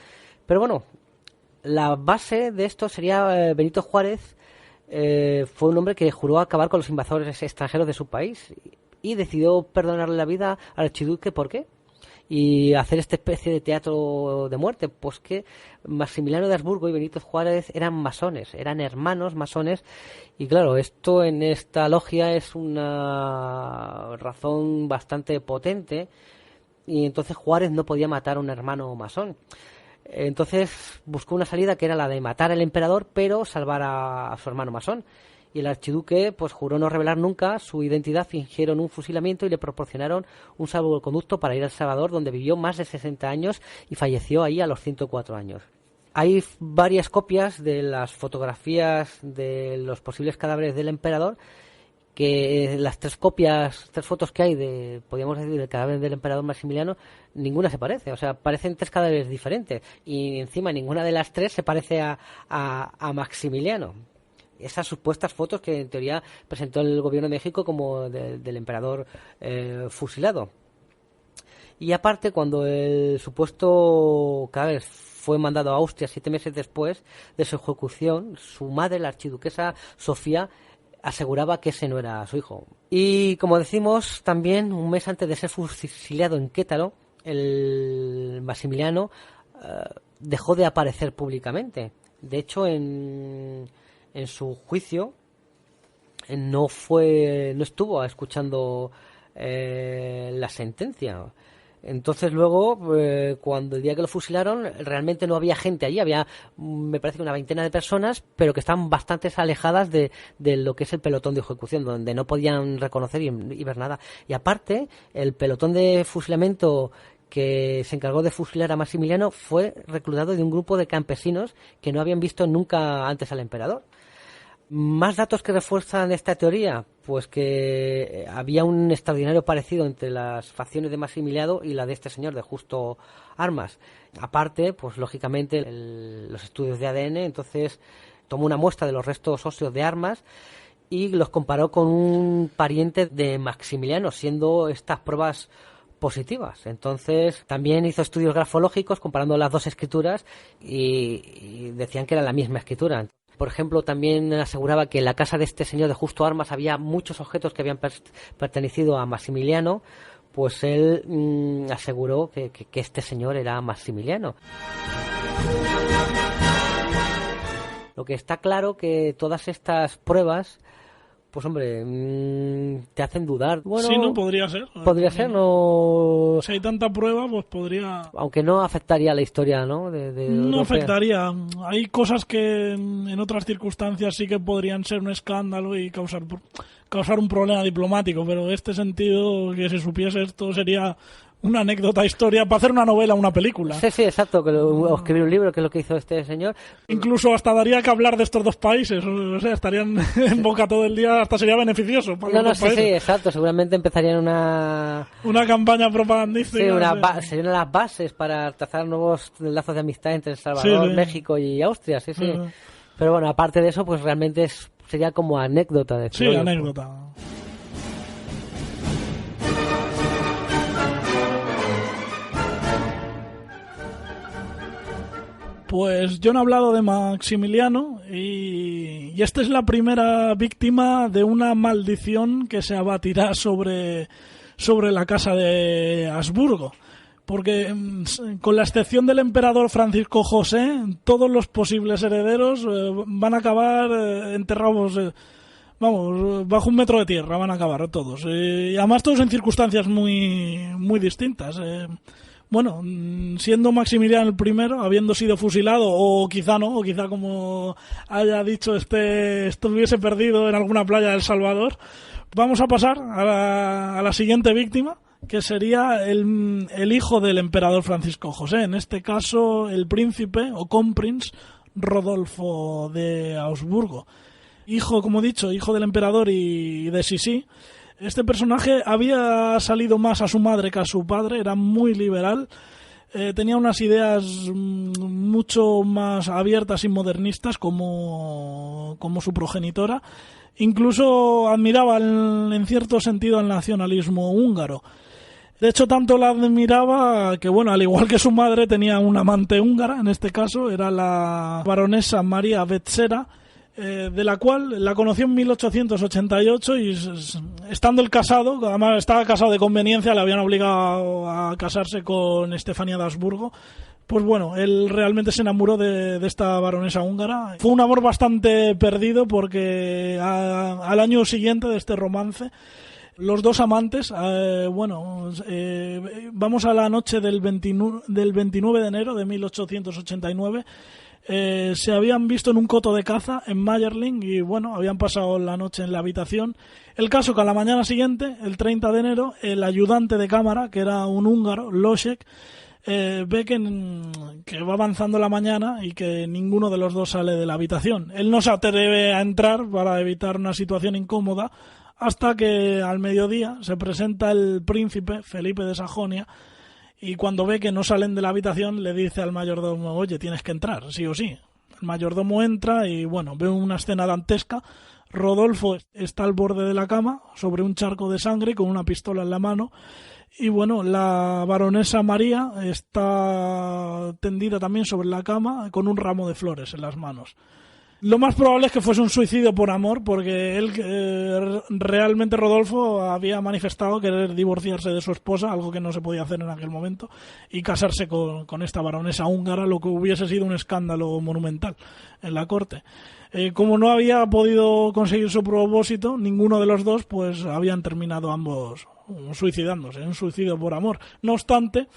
S1: pero bueno, la base de esto sería Benito Juárez fue un hombre que juró acabar con los invasores extranjeros de su país y decidió perdonarle la vida al archiduque. ¿Por qué? Y hacer esta especie de teatro de muerte, pues que Maximiliano de Habsburgo y Benito Juárez eran masones, eran hermanos masones, y claro, esto en esta logia es una razón bastante potente, y entonces Juárez no podía matar a un hermano masón. Entonces buscó una salida que era la de matar al emperador, pero salvar a su hermano masón. Y el archiduque pues juró no revelar nunca su identidad, fingieron un fusilamiento y le proporcionaron un salvoconducto para ir a El Salvador, donde vivió más de 60 años y falleció ahí a los 104 años. Hay varias copias de las fotografías de los posibles cadáveres del emperador, que las tres fotos que hay podríamos decir, del cadáver del emperador Maximiliano, ninguna se parece, o sea, parecen tres cadáveres diferentes, y encima ninguna de las tres se parece a Maximiliano. Esas supuestas fotos que en teoría presentó el gobierno de México como del emperador fusilado. Y aparte, cuando el supuesto cadáver fue mandado a Austria 7 meses después de su ejecución, su madre, la archiduquesa Sofía, aseguraba que ese no era su hijo. Y como decimos, también un mes antes de ser fusilado en Querétaro, el Maximiliano dejó de aparecer públicamente. De hecho, en su juicio no estuvo escuchando la sentencia. Entonces luego, cuando el día que lo fusilaron, realmente no había gente allí, había, me parece que una veintena de personas, pero que estaban bastante alejadas de lo que es el pelotón de ejecución, donde no podían reconocer y ver nada. Y aparte, el pelotón de fusilamiento que se encargó de fusilar a Maximiliano fue reclutado de un grupo de campesinos que no habían visto nunca antes al emperador. ¿Más datos que refuerzan esta teoría? Pues que había un extraordinario parecido entre las facciones de Maximiliano y la de este señor, de Justo Armas. Aparte, pues lógicamente, los estudios de ADN, entonces tomó una muestra de los restos óseos de Armas y los comparó con un pariente de Maximiliano, siendo estas pruebas positivas. Entonces también hizo estudios grafológicos comparando las dos escrituras y decían que era la misma escritura. Por ejemplo, también aseguraba que en la casa de este señor de Justo Armas había muchos objetos que habían pertenecido a Maximiliano, pues él aseguró que este señor era Maximiliano. Lo que está claro que todas estas pruebas, pues hombre, te hacen dudar. Bueno,
S3: sí, no, podría ser.
S1: Podría ser, no...
S3: Si hay tanta prueba, pues podría...
S1: Aunque no afectaría la historia, ¿no?
S3: No afectaría. Hay cosas que en otras circunstancias sí que podrían ser un escándalo y causar un problema diplomático, pero en este sentido, que si supiese esto sería una anécdota, historia, para hacer una novela o una película.
S1: Sí, exacto, o escribir un libro, que es lo que hizo este señor.
S3: Incluso hasta daría que hablar de estos dos países, o sea, estarían en boca todo el día, hasta sería beneficioso para los dos países.
S1: Sí, exacto, seguramente empezarían una
S3: campaña propagandística.
S1: Serían las bases para trazar nuevos lazos de amistad entre El Salvador, México y Austria, sí. Pero bueno, aparte de eso, pues realmente sería como anécdota de
S3: Sí, anécdota. Pues yo no he hablado de Maximiliano y esta es la primera víctima de una maldición que se abatirá sobre la casa de Habsburgo. Porque con la excepción del emperador Francisco José, todos los posibles herederos van a acabar enterrados, bajo 1 metro de tierra van a acabar todos. Y además todos en circunstancias muy, muy distintas. Bueno, siendo Maximiliano el primero, habiendo sido fusilado, o quizá no, o quizá como haya dicho estuviese perdido en alguna playa de El Salvador. Vamos a pasar a la siguiente víctima, que sería el hijo del emperador Francisco José, en este caso el príncipe o comprinz Rodolfo de Habsburgo. Hijo, como he dicho, hijo del emperador y de Sisi. Este personaje había salido más a su madre que a su padre, era muy liberal, tenía unas ideas mucho más abiertas y modernistas como su progenitora. Incluso admiraba en cierto sentido al nacionalismo húngaro. De hecho, tanto la admiraba que, bueno, al igual que su madre, tenía una amante húngara, en este caso era la baronesa María Vetsera, de la cual la conoció en 1888 y estando él casado, además estaba casado de conveniencia, le habían obligado a casarse con Estefanía de Habsburgo. Pues bueno, él realmente se enamoró de esta baronesa húngara. Fue un amor bastante perdido porque al año siguiente de este romance, los dos amantes, vamos a la noche del 29 de enero de 1889, se habían visto en un coto de caza en Mayerling y bueno, habían pasado la noche en la habitación. El caso que a la mañana siguiente, el 30 de enero, el ayudante de cámara, que era un húngaro, Losek, ve que va avanzando la mañana y que ninguno de los dos sale de la habitación. Él no se atreve a entrar para evitar una situación incómoda hasta que al mediodía se presenta el príncipe Felipe de Sajonia y cuando ve que no salen de la habitación le dice al mayordomo: oye, tienes que entrar, sí o sí. El mayordomo entra y bueno, ve una escena dantesca. Rodolfo está al borde de la cama sobre un charco de sangre con una pistola en la mano. Y bueno, la baronesa María está tendida también sobre la cama con un ramo de flores en las manos. Lo más probable es que fuese un suicidio por amor, porque él realmente, Rodolfo, había manifestado querer divorciarse de su esposa, algo que no se podía hacer en aquel momento, y casarse con esta baronesa húngara, lo que hubiese sido un escándalo monumental en la corte. Como no había podido conseguir su propósito, ninguno de los dos, pues habían terminado ambos suicidándose, un suicidio por amor. No obstante,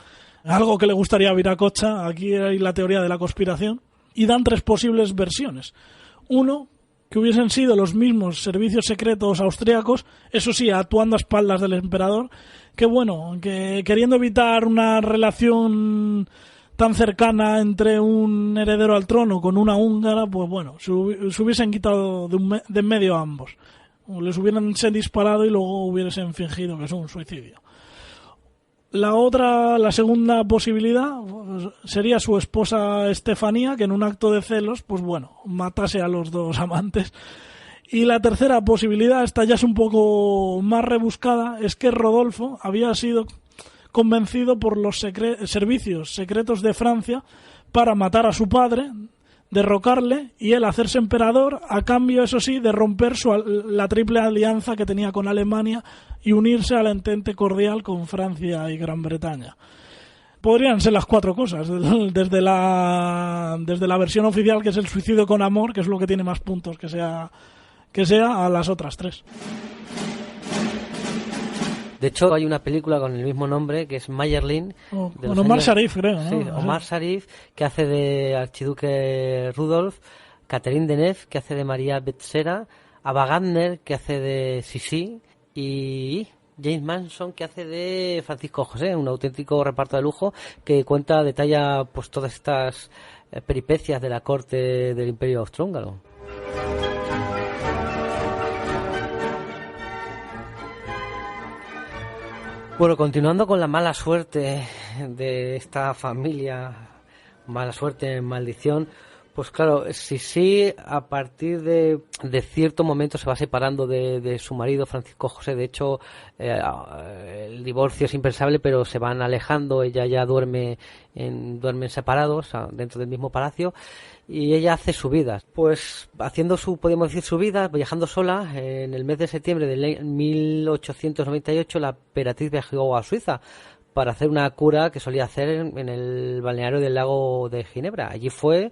S3: algo que le gustaría a Viracocha, aquí hay la teoría de la conspiración, y dan 3 posibles versiones. Uno, que hubiesen sido los mismos servicios secretos austríacos, eso sí, actuando a espaldas del emperador, que queriendo evitar una relación tan cercana entre un heredero al trono con una húngara, pues bueno, se hubiesen quitado de en medio a ambos. Les hubieran disparado y luego hubiesen fingido que es un suicidio. La segunda posibilidad sería su esposa Estefanía, que en un acto de celos, pues bueno, matase a los 2 amantes. Y la tercera posibilidad, esta ya es un poco más rebuscada, es que Rodolfo había sido convencido por los servicios secretos de Francia para matar a su padre, derrocarle y él hacerse emperador, a cambio, eso sí, de romper la triple alianza que tenía con Alemania y unirse al entente cordial con Francia y Gran Bretaña. Podrían ser las 4 cosas, desde la versión oficial, que es el suicidio con amor, que es lo que tiene más puntos que sea, a las otras 3.
S1: De hecho, hay una película con el mismo nombre, que es Mayerling.
S3: Con Omar Sharif, creo, ¿no?
S1: Sí, Omar Sharif, que hace de archiduque Rudolf, Catherine Deneuve, que hace de María Betsera, Ava Gardner, que hace de Sisi, y James Manson, que hace de Francisco José, un auténtico reparto de lujo que detalla pues todas estas peripecias de la corte del Imperio Austrohúngaro. Bueno, continuando con la mala suerte de esta familia, mala suerte, maldición, pues claro, Sisi a partir de cierto momento se va separando de su marido Francisco José. De hecho, el divorcio es impensable, pero se van alejando. Ella ya duermen separados dentro del mismo palacio, y ella hace su vida, pues haciendo podemos decir su vida, viajando sola. En el mes de septiembre de 1898 la emperatriz viajó a Suiza para hacer una cura que solía hacer en el balneario del lago de Ginebra. Allí fue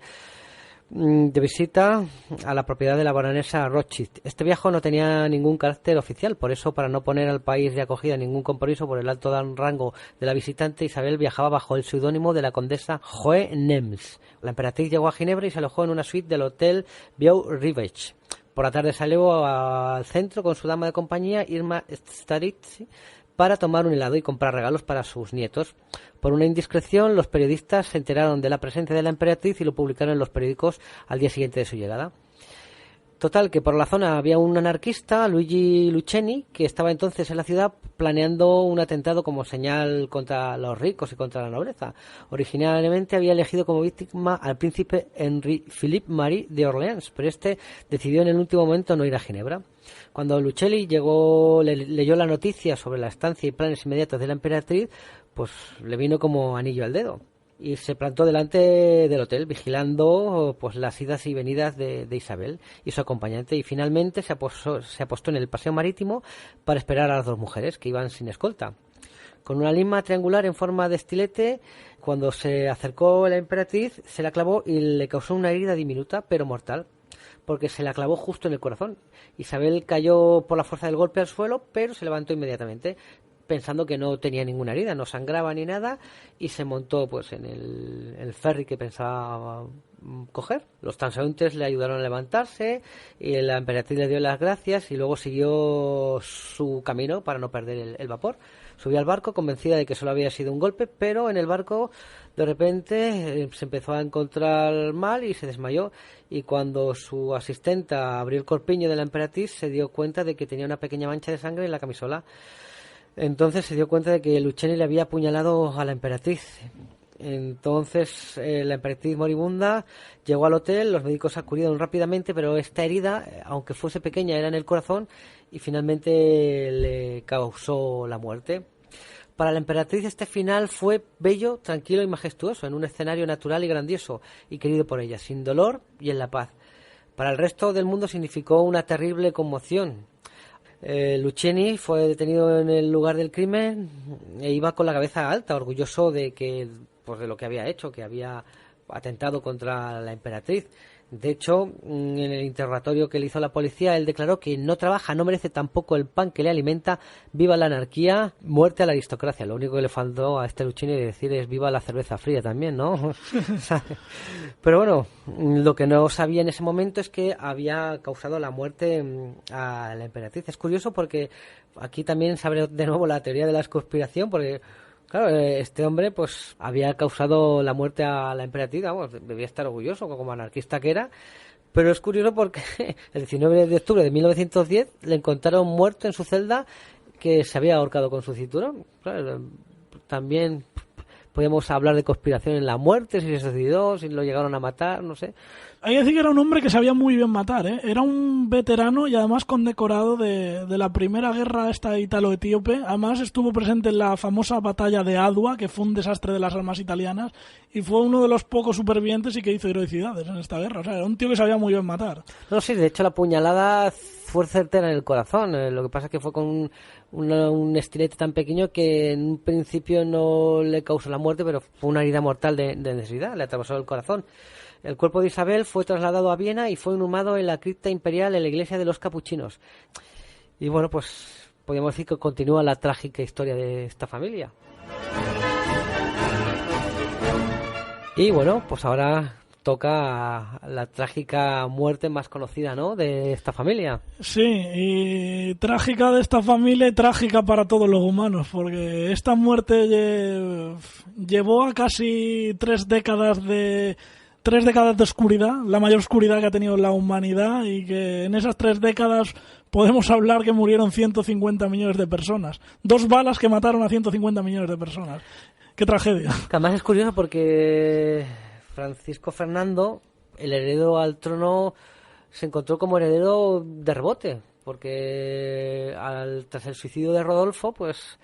S1: de visita a la propiedad de la baronesa Rothschild. Este viaje no tenía ningún carácter oficial, por eso, para no poner al país de acogida ningún compromiso por el alto rango de la visitante, Isabel viajaba bajo el seudónimo de la condesa Joe Nems. La emperatriz llegó a Ginebra y se alojó en una suite del hotel Biau-Rivech. Por la tarde salió al centro con su dama de compañía, Irma Staritz, para tomar un helado y comprar regalos para sus nietos. Por una indiscreción, los periodistas se enteraron de la presencia de la emperatriz y lo publicaron en los periódicos al día siguiente de su llegada. Total, que por la zona había un anarquista, Luigi Lucchini, que estaba entonces en la ciudad planeando un atentado como señal contra los ricos y contra la nobleza. Originalmente había elegido como víctima al príncipe Henri Philippe Marie de Orleans, pero este decidió en el último momento no ir a Ginebra. Cuando Lucchini leyó la noticia sobre la estancia y planes inmediatos de la emperatriz, pues le vino como anillo al dedo y se plantó delante del hotel vigilando pues las idas y venidas de Isabel y su acompañante, y finalmente se apostó en el paseo marítimo para esperar a las 2 mujeres que iban sin escolta. Con una lima triangular en forma de estilete, cuando se acercó la emperatriz, se la clavó y le causó una herida diminuta pero mortal, porque se la clavó justo en el corazón. Isabel cayó por la fuerza del golpe al suelo, pero se levantó inmediatamente, pensando que no tenía ninguna herida, no sangraba ni nada, y se montó pues en el ferry que pensaba coger. Los transeúntes le ayudaron a levantarse y la emperatriz le dio las gracias y luego siguió su camino para no perder el vapor. Subió al barco convencida de que solo había sido un golpe, pero en el barco de repente se empezó a encontrar mal y se desmayó, y cuando su asistenta abrió el corpiño de la emperatriz se dio cuenta de que tenía una pequeña mancha de sangre en la camisola. Entonces se dio cuenta de que Lucchini le había apuñalado a la emperatriz. Entonces la emperatriz moribunda llegó al hotel, los médicos acudieron rápidamente, pero esta herida, aunque fuese pequeña, era en el corazón y finalmente le causó la muerte. Para la emperatriz este final fue bello, tranquilo y majestuoso, en un escenario natural y grandioso, y querido por ella, sin dolor y en la paz. Para el resto del mundo significó una terrible conmoción. Lucchini fue detenido en el lugar del crimen e iba con la cabeza alta, orgulloso de lo que había hecho, que había atentado contra la emperatriz. De hecho, en el interrogatorio que le hizo la policía, él declaró que no trabaja, no merece tampoco el pan que le alimenta, viva la anarquía, muerte a la aristocracia. Lo único que le faltó a este Luchini decir es viva la cerveza fría también, ¿no? Pero bueno, lo que no sabía en ese momento es que había causado la muerte a la emperatriz. Es curioso porque aquí también se abre de nuevo la teoría de la conspiración, porque claro, este hombre pues había causado la muerte a la emperatriz, vamos, debía estar orgulloso como anarquista que era, pero es curioso porque el 19 de octubre de 1910 le encontraron muerto en su celda, que se había ahorcado con su cinturón. Claro, también podemos hablar de conspiración en la muerte, si se suicidó, si lo llegaron a matar, no sé.
S3: Hay que decir que era un hombre que sabía muy bien matar, ¿eh? Era un veterano y además condecorado de la primera guerra esta ítalo-etíope. Además estuvo presente en la famosa batalla de Adua, que fue un desastre de las armas italianas, y fue uno de los pocos supervivientes y que hizo heroicidades en esta guerra. O sea, era un tío que sabía muy bien matar.
S1: No, sí, de hecho la puñalada fue certera en el corazón. Lo que pasa es que fue con un estilete tan pequeño que en un principio no le causó la muerte, pero fue una herida mortal de necesidad, le atravesó el corazón. El cuerpo de Isabel fue trasladado a Viena y fue inhumado en la cripta imperial en la iglesia de los capuchinos. Y bueno, pues podríamos decir que continúa la trágica historia de esta familia. Y bueno, pues ahora toca la trágica muerte más conocida, ¿no?, de esta familia.
S3: Sí, y trágica de esta familia y trágica para todos los humanos, porque esta muerte llevó a casi 3 décadas de oscuridad, la mayor oscuridad que ha tenido la humanidad, y que en esas 3 décadas podemos hablar que murieron 150 millones de personas. 2 balas que mataron a 150 millones de personas. ¡Qué tragedia!
S1: Además es curioso porque Francisco Fernando, el heredero al trono, se encontró como heredero de rebote, porque tras el suicidio de Rodolfo, pues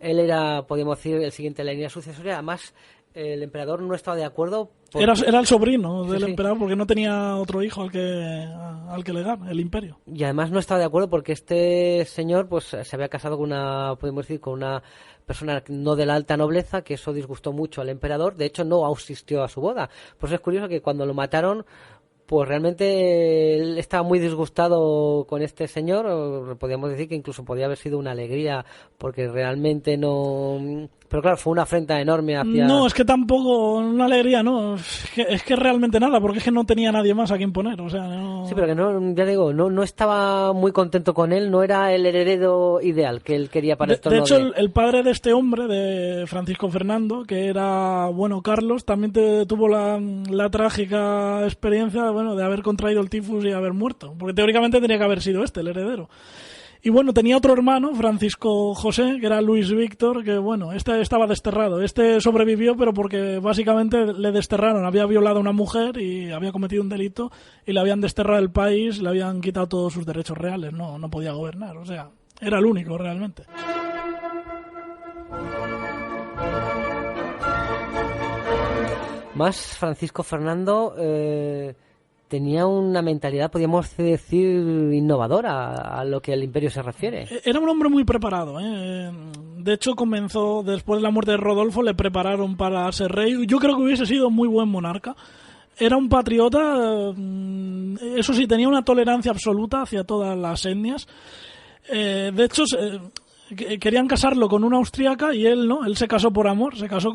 S1: él era, podríamos decir, el siguiente en la línea sucesoria. Además, el emperador no estaba de acuerdo.
S3: Era el sobrino del emperador, porque no tenía otro hijo al que legar el imperio.
S1: Y además no estaba de acuerdo porque este señor pues se había casado con una persona no de la alta nobleza, que eso disgustó mucho al emperador. De hecho, no asistió a su boda. Pues es curioso que cuando lo mataron, pues realmente él estaba muy disgustado con este señor. Podríamos decir que incluso podía haber sido una alegría, porque realmente no... Pero claro, fue una afrenta enorme hacia...
S3: No, es que tampoco, una alegría, no. Es que realmente nada, porque es que no tenía nadie más a quien poner, o sea, no...
S1: Sí, pero que no, ya digo, no estaba muy contento con él, no era el heredero ideal que él quería para el trono.
S3: De hecho, el padre de este hombre, de Francisco Fernando, que era, bueno, Carlos, también tuvo la trágica experiencia, bueno, de haber contraído el tifus y haber muerto, porque teóricamente tenía que haber sido el heredero. Y bueno, tenía otro hermano, Francisco José, que era Luis Víctor, que bueno, este estaba desterrado. Este sobrevivió, pero porque básicamente le desterraron. Había violado a una mujer y había cometido un delito y le habían desterrado del país, le habían quitado todos sus derechos reales. No podía gobernar, o sea, era el único realmente.
S1: Más Francisco Fernando... tenía una mentalidad, podríamos decir, innovadora a lo que al imperio se refiere.
S3: Era un hombre muy preparado, ¿eh? De hecho, comenzó, después de la muerte de Rodolfo, le prepararon para ser rey. Yo creo que hubiese sido muy buen monarca. Era un patriota, eso sí, tenía una tolerancia absoluta hacia todas las etnias. De hecho, querían casarlo con una austriaca y él no, él se casó por amor, se casó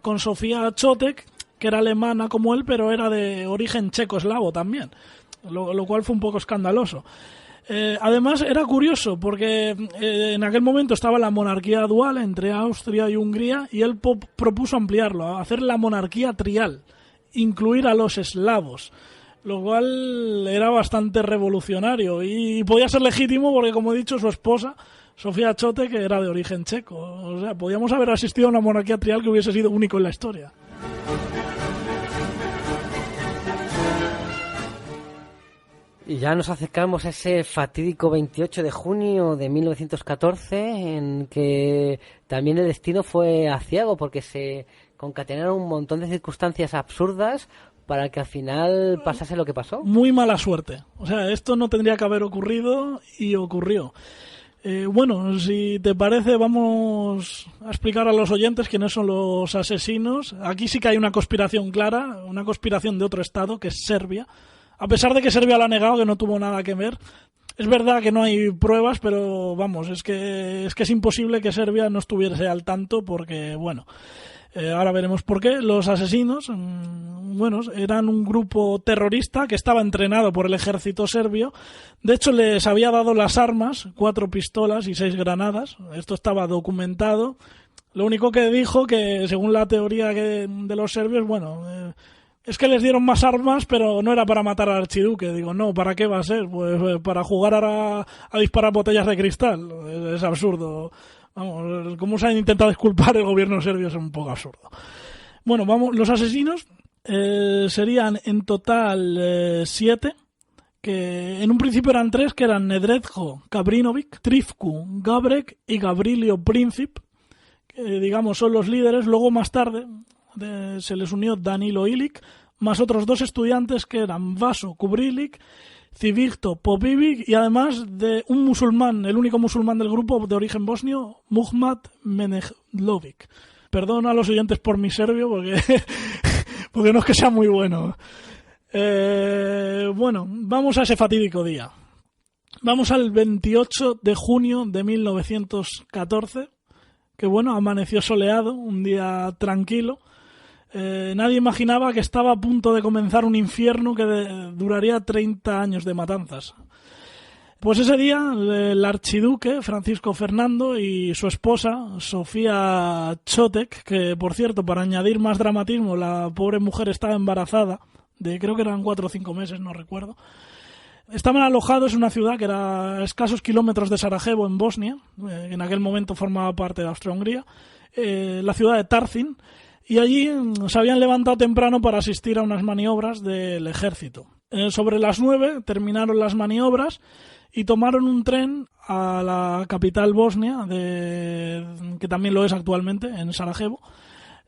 S3: con Sofía Chotek, que era alemana como él, pero era de origen checo-eslavo también, lo cual fue un poco escandaloso. Además, era curioso, porque en aquel momento estaba la monarquía dual entre Austria y Hungría, y él propuso ampliarlo, hacer la monarquía trial, incluir a los eslavos, lo cual era bastante revolucionario, y podía ser legítimo porque, como he dicho, su esposa, Sofía Chotek, que era de origen checo. O sea, podíamos haber asistido a una monarquía trial que hubiese sido único en la historia.
S1: Y ya nos acercamos a ese fatídico 28 de junio de 1914, en que también el destino fue aciago, porque se concatenaron un montón de circunstancias absurdas para que al final pasase lo que pasó. Muy
S3: mala suerte. O sea, esto no tendría que haber ocurrido y ocurrió. Bueno, si te parece, vamos a explicar a los oyentes quiénes son los asesinos. Aquí sí que hay una conspiración clara, una conspiración de otro estado, que es Serbia. a pesar de que Serbia lo ha negado, que no tuvo nada que ver. Es verdad que no hay pruebas, pero vamos, es que es imposible que Serbia no estuviese al tanto porque, bueno, ahora veremos por qué. Los asesinos, bueno, eran un grupo terrorista que estaba entrenado por el ejército serbio. De hecho, les había dado las armas, 4 pistolas y 6 granadas. Esto estaba documentado. Lo único que dijo que, según la teoría de los serbios, bueno, es que les dieron más armas, pero no era para matar al archiduque. Digo, no, ¿para qué va a ser? Pues para jugar a disparar botellas de cristal. Es absurdo. Vamos, cómo se han intentado disculpar el gobierno serbio es un poco absurdo. Bueno, vamos, los asesinos serían en total 7, que en un principio eran 3, que eran Nedredko Kabrinovic, Trifku Gabrek y Gavrilio Princip, que digamos son los líderes. Luego más tarde se les unió Danilo Ilic, más otros 2 estudiantes que eran Vaso Kubrilic, Civicto Popivic y además de un musulmán, el único musulmán del grupo de origen bosnio, Muhammad Menehlovic. Perdón a los oyentes por mi serbio porque no es que sea muy bueno. Bueno, vamos a ese fatídico día. Vamos al 28 de junio de 1914, que bueno, amaneció soleado, un día tranquilo. Nadie imaginaba que estaba a punto de comenzar un infierno que duraría 30 años de matanzas. Pues ese día el archiduque Francisco Fernando y su esposa Sofía Chotek, que por cierto, para añadir más dramatismo, la pobre mujer estaba embarazada de, creo que eran 4 o 5 meses, no recuerdo. Estaban alojados en una ciudad que era a escasos kilómetros de Sarajevo, en Bosnia, que en aquel momento formaba parte de Austria-Hungría, la ciudad de Tarzin. Y allí se habían levantado temprano para asistir a unas maniobras del ejército. Sobre las 9 terminaron las maniobras y tomaron un tren a la capital bosnia, que también lo es actualmente, en Sarajevo.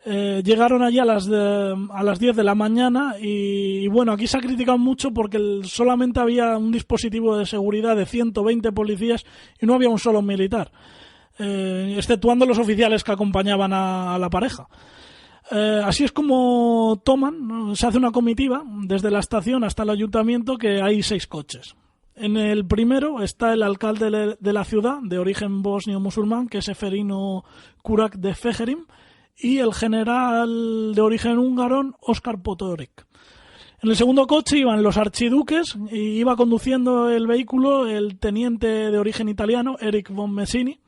S3: Llegaron allí a las 10 de la mañana y bueno, aquí se ha criticado mucho porque solamente había un dispositivo de seguridad de 120 policías y no había un solo militar, exceptuando los oficiales que acompañaban a la pareja. Así es como toman, ¿no? Se hace una comitiva desde la estación hasta el ayuntamiento, que hay 6 coches. En el primero está el alcalde de la ciudad, de origen bosnio musulmán, que es Seferino Kurak de Fejerim, y el general de origen húngaro, Oskar Potoric. En el segundo coche iban los archiduques y iba conduciendo el vehículo el teniente de origen italiano, Eric von Messini.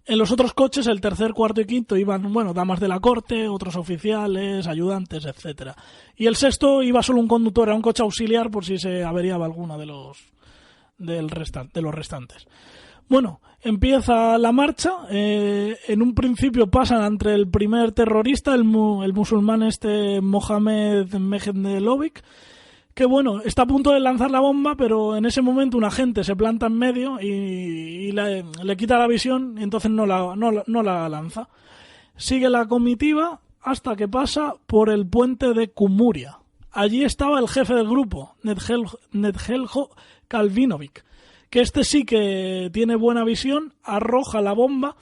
S3: En los otros coches, el tercer, cuarto y quinto, iban, bueno, damas de la corte, otros oficiales, ayudantes, etcétera. Y el sexto iba solo un conductor, era un coche auxiliar por si se averiaba alguno de los restantes. Bueno, empieza la marcha. En un principio pasan entre el primer terrorista, el musulmán Mohamed Menehlovic, que bueno, está a punto de lanzar la bomba, pero en ese momento un agente se planta en medio y le quita la visión y entonces no la lanza. Sigue la comitiva hasta que pasa por el puente de Kumuria. Allí estaba el jefe del grupo, Nedjelko Kalvinovic, que este sí que tiene buena visión, arroja la bomba,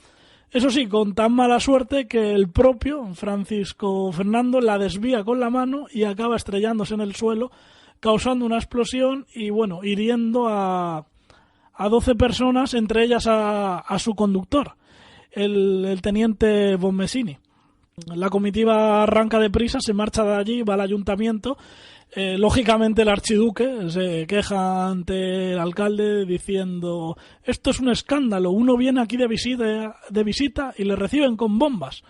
S3: eso sí, con tan mala suerte que el propio Francisco Fernando la desvía con la mano y acaba estrellándose en el suelo, causando una explosión y, bueno, hiriendo a 12 personas, entre ellas a su conductor, el teniente von Messini. La comitiva arranca deprisa, se marcha de allí, va al ayuntamiento. Lógicamente el archiduque se queja ante el alcalde diciendo: esto es un escándalo, uno viene aquí de visita y le reciben con bombas.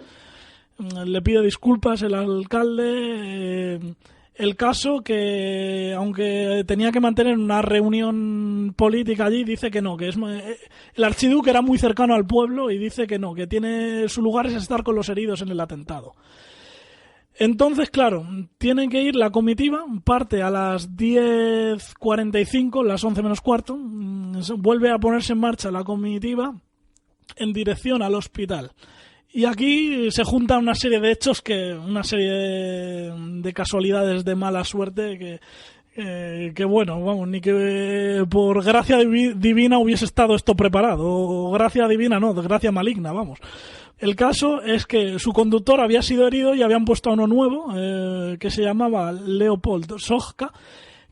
S3: Le pide disculpas el alcalde. El caso que, aunque tenía que mantener una reunión política allí, dice que no, que el archiduque era muy cercano al pueblo y dice que no, que tiene su lugar es estar con los heridos en el atentado. Entonces, claro, tienen que ir la comitiva, parte a las 10:45, las 11 menos cuarto, vuelve a ponerse en marcha la comitiva en dirección al hospital. Y aquí se junta una serie de hechos, una serie de casualidades de mala suerte que bueno, vamos, ni que por gracia divina hubiese estado esto preparado, o gracia divina no, gracia maligna, vamos. El caso es que su conductor había sido herido y habían puesto a uno nuevo, que se llamaba Leopold Sojka,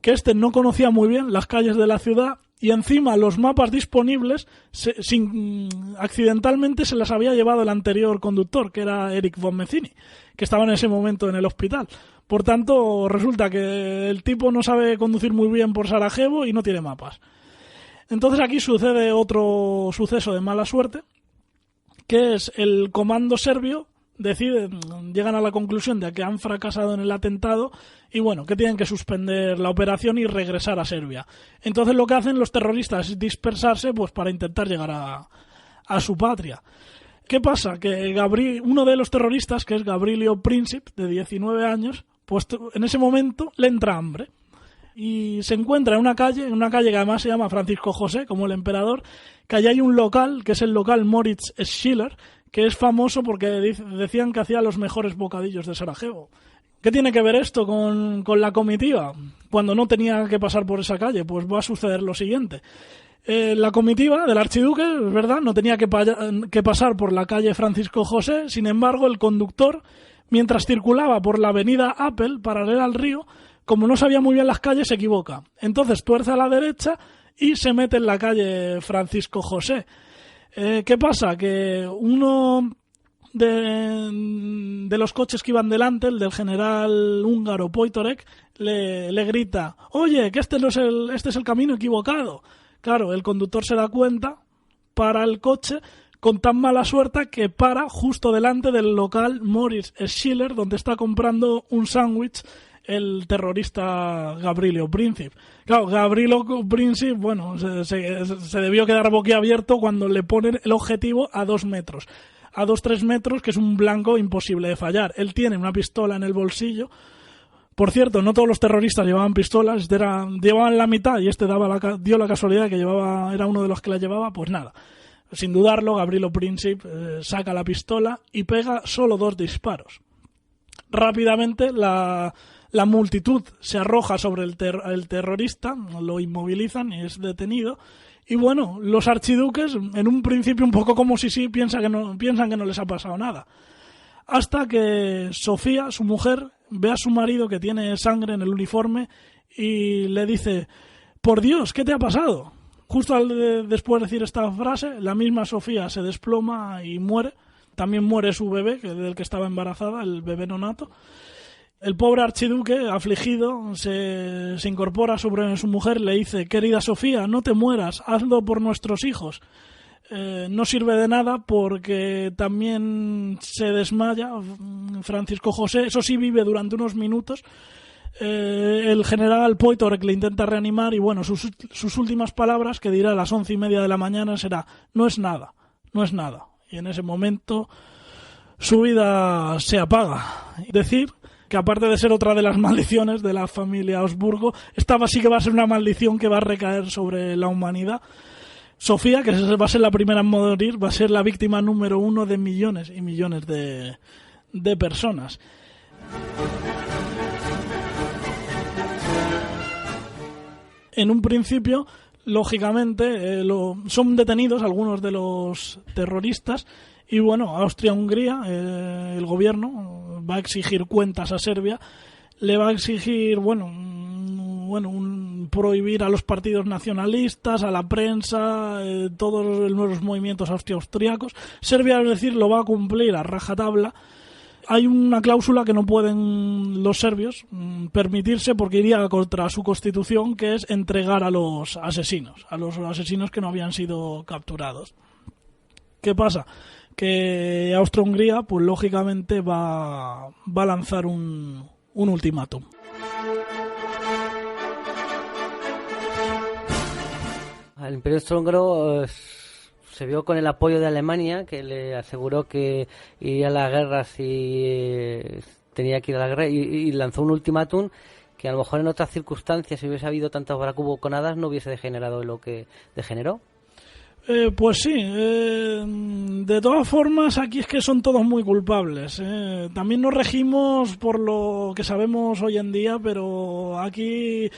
S3: que este no conocía muy bien las calles de la ciudad y encima los mapas disponibles accidentalmente se las había llevado el anterior conductor, que era Eric von Mezzini, que estaba en ese momento en el hospital. Por tanto, resulta que el tipo no sabe conducir muy bien por Sarajevo y no tiene mapas. Entonces aquí sucede otro suceso de mala suerte, que es el comando serbio llegan a la conclusión de que han fracasado en el atentado y bueno, que tienen que suspender la operación y regresar a Serbia. Entonces lo que hacen los terroristas es dispersarse pues para intentar llegar a su patria. ¿Qué pasa? Que uno de los terroristas, que es Gavrilo Princip, de 19 años, pues en ese momento le entra hambre y se encuentra en una calle que además se llama Francisco José, como el emperador, que allí hay un local, que es el local Moritz Schiller, que es famoso porque decían que hacía los mejores bocadillos de Sarajevo. ¿Qué tiene que ver esto con la comitiva? Cuando no tenía que pasar por esa calle, pues va a suceder lo siguiente. La comitiva del archiduque, es verdad, no tenía que pasar por la calle Francisco José, sin embargo, el conductor, mientras circulaba por la avenida Apple, paralela al río, como no sabía muy bien las calles, se equivoca. Entonces tuerce a la derecha y se mete en la calle Francisco José. ¿Qué pasa? Que uno de los coches que iban delante, el del general húngaro Poitorek, le grita: oye, que este es el camino equivocado. Claro, el conductor se da cuenta, para el coche con tan mala suerte que para justo delante del local Moritz Schiller, donde está comprando un sándwich el terrorista Gavrilo Princip. Claro, Gavrilo Princip, bueno, se debió quedar boquiabierto cuando le ponen el objetivo a 2 metros. A 2-3 metros, que es un blanco imposible de fallar. Él tiene una pistola en el bolsillo. Por cierto, no todos los terroristas llevaban pistolas, llevaban la mitad y dio la casualidad que era uno de los que la llevaba, pues nada. Sin dudarlo, Gavrilo Princip saca la pistola y pega solo 2 disparos. Rápidamente la multitud se arroja sobre el terrorista, lo inmovilizan y es detenido. Y bueno, los archiduques, en un principio un poco como si piensan que no les ha pasado nada. Hasta que Sofía, su mujer, ve a su marido que tiene sangre en el uniforme y le dice: por Dios, ¿qué te ha pasado? Justo después de decir esta frase, la misma Sofía se desploma y muere. También muere su bebé, del que estaba embarazada, el bebé nonato. El pobre archiduque, afligido, se incorpora sobre su mujer, le dice: querida Sofía, no te mueras, hazlo por nuestros hijos. No sirve de nada porque también se desmaya Francisco José, eso sí vive durante unos minutos. El general Poitorek le intenta reanimar y bueno, sus últimas palabras, que dirá a las 11:30 de la mañana, será: no es nada, no es nada. Y en ese momento su vida se apaga. Decir que aparte de ser otra de las maldiciones de la familia Habsburgo, esta sí que va a ser una maldición que va a recaer sobre la humanidad. Sofía, que va a ser la primera en morir, va a ser la víctima número 1 de millones y millones de personas. En un principio, lógicamente, son detenidos algunos de los terroristas y bueno, Austria-Hungría, el gobierno, va a exigir cuentas a Serbia, le va a exigir, prohibir a los partidos nacionalistas, a la prensa, todos los movimientos austriacos. Serbia, es decir, lo va a cumplir a rajatabla. Hay una cláusula que no pueden los serbios permitirse porque iría contra su constitución, que es entregar a los asesinos que no habían sido capturados. ¿Qué pasa? Que Austria-Hungría, pues lógicamente va a lanzar un ultimátum.
S1: El Imperio Austrohúngaro se vio con el apoyo de Alemania, que le aseguró que iría a la guerra si tenía que ir a la guerra, y lanzó un ultimátum que a lo mejor en otras circunstancias, si hubiese habido tantas bracuboconadas, no hubiese degenerado lo que degeneró.
S3: Pues sí, de todas formas aquí es que son todos muy culpables. También nos regimos por lo que sabemos hoy en día, pero aquí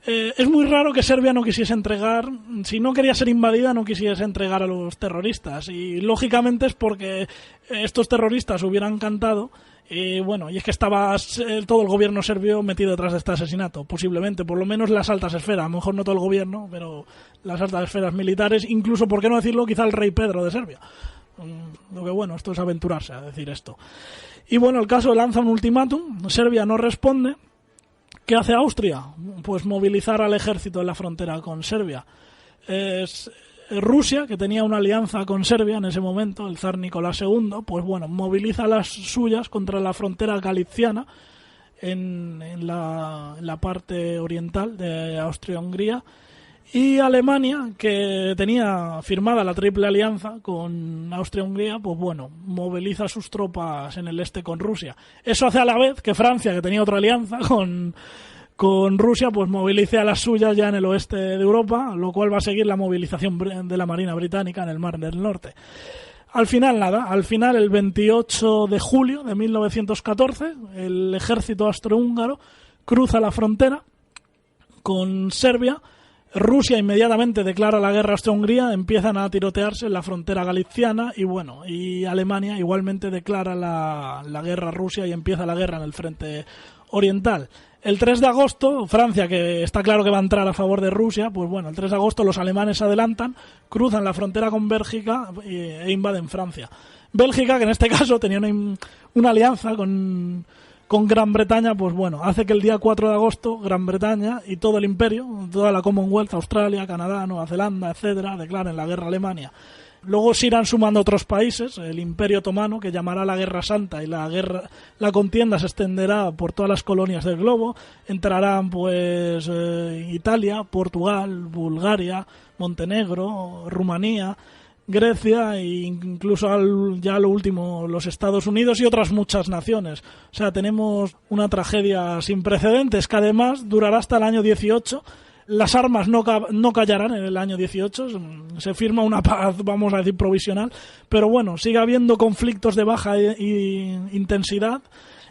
S3: Es muy raro que Serbia no quisiese entregar, si no quería ser invadida, no quisiese entregar a los terroristas. Y lógicamente es porque estos terroristas hubieran cantado. Y bueno, y es que estaba todo el gobierno serbio metido detrás de este asesinato, posiblemente, por lo menos las altas esferas, a lo mejor no todo el gobierno, pero las altas esferas militares, incluso, por qué no decirlo, quizá el rey Pedro de Serbia. Lo que bueno, esto es aventurarse a decir esto. Y bueno, el caso lanza un ultimátum, Serbia no responde. ¿Qué hace Austria? Pues movilizar al ejército en la frontera con Serbia. Rusia, que tenía una alianza con Serbia en ese momento, el zar Nicolás II, pues bueno, moviliza las suyas contra la frontera galiciana en la parte oriental de Austria-Hungría. Y Alemania, que tenía firmada la triple alianza con Austria-Hungría, pues bueno, moviliza sus tropas en el este con Rusia. Eso hace a la vez que Francia, que tenía otra alianza con Rusia, pues movilice a las suyas ya en el oeste de Europa, lo cual va a seguir la movilización de la Marina Británica en el Mar del Norte. Al final el 28 de julio de 1914, el ejército austrohúngaro cruza la frontera con Serbia. Rusia inmediatamente declara la guerra a Austria-Hungría, empiezan a tirotearse en la frontera galiciana y Alemania igualmente declara la guerra a Rusia y empieza la guerra en el frente oriental. El 3 de agosto, Francia, que está claro que va a entrar a favor de Rusia, pues bueno, el 3 de agosto los alemanes se adelantan, cruzan la frontera con Bélgica e invaden Francia. Bélgica, que en este caso tenía una alianza con Gran Bretaña, pues bueno, hace que el día 4 de agosto Gran Bretaña y todo el imperio, toda la Commonwealth, Australia, Canadá, Nueva Zelanda, etcétera, declaren la guerra a Alemania. Luego se irán sumando otros países, el Imperio Otomano, que llamará la Guerra Santa, y la contienda se extenderá por todas las colonias del globo. Entrarán pues Italia, Portugal, Bulgaria, Montenegro, Rumanía, Grecia e incluso ya lo último los Estados Unidos y otras muchas naciones. O sea, tenemos una tragedia sin precedentes que además durará hasta el año 18. Las armas no callarán en el año 18, se firma una paz, vamos a decir, provisional, pero bueno, sigue habiendo conflictos de baja intensidad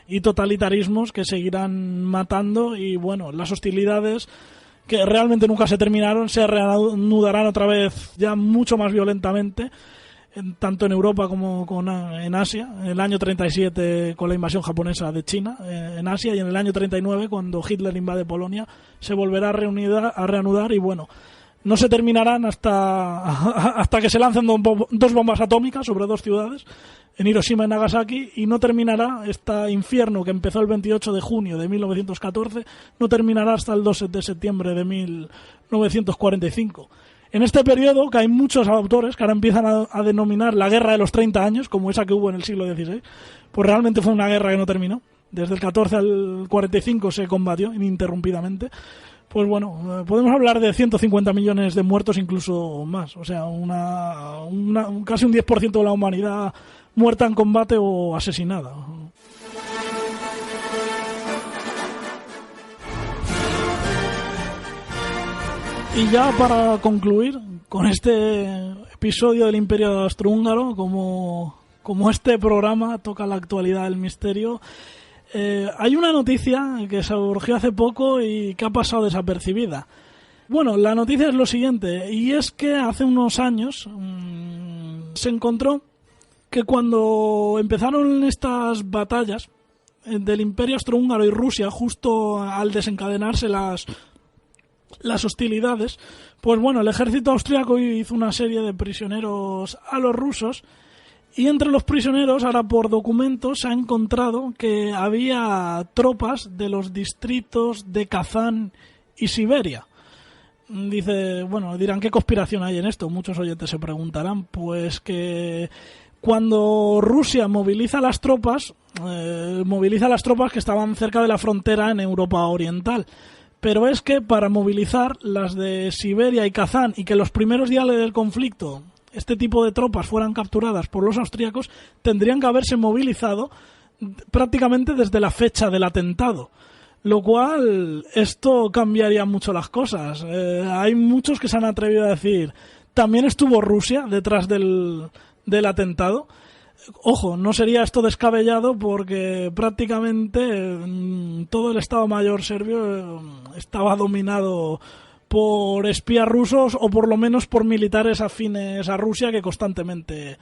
S3: y totalitarismos que seguirán matando y bueno, las hostilidades que realmente nunca se terminaron se reanudarán otra vez ya mucho más violentamente, tanto en Europa como en Asia, en el año 37 con la invasión japonesa de China en Asia y en el año 39 cuando Hitler invade Polonia se volverá a reanudar y bueno, no se terminarán hasta que se lancen dos bombas atómicas sobre dos ciudades, en Hiroshima y Nagasaki, y no terminará este infierno que empezó el 28 de junio de 1914, no terminará hasta el 2 de septiembre de 1945. En este periodo, que hay muchos autores que ahora empiezan a denominar la guerra de los 30 años, como esa que hubo en el siglo XVI, pues realmente fue una guerra que no terminó. Desde el 14 al 45 se combatió ininterrumpidamente. Pues bueno, podemos hablar de 150 millones de muertos, incluso más. O sea, casi un 10% de la humanidad muerta en combate o asesinada. Y ya para concluir con este episodio del Imperio Austrohúngaro, como este programa toca la actualidad del misterio, hay una noticia que surgió hace poco y que ha pasado desapercibida. Bueno, la noticia es lo siguiente, y es que hace unos años se encontró que cuando empezaron estas batallas del Imperio Austrohúngaro y Rusia, justo al desencadenarse las hostilidades, pues bueno, el ejército austriaco hizo una serie de prisioneros a los rusos y entre los prisioneros, ahora por documentos, se ha encontrado que había tropas de los distritos de Kazán y Siberia. Dice, bueno, dirán, ¿qué conspiración hay en esto? Muchos oyentes se preguntarán, pues que cuando Rusia moviliza las tropas que estaban cerca de la frontera en Europa Oriental. Pero es que para movilizar las de Siberia y Kazán y que los primeros días del conflicto este tipo de tropas fueran capturadas por los austríacos, tendrían que haberse movilizado prácticamente desde la fecha del atentado. Lo cual, esto cambiaría mucho las cosas. Hay muchos que se han atrevido a decir, también estuvo Rusia detrás del atentado. Ojo, no sería esto descabellado porque prácticamente todo el Estado Mayor serbio estaba dominado por espías rusos o por lo menos por militares afines a Rusia que constantemente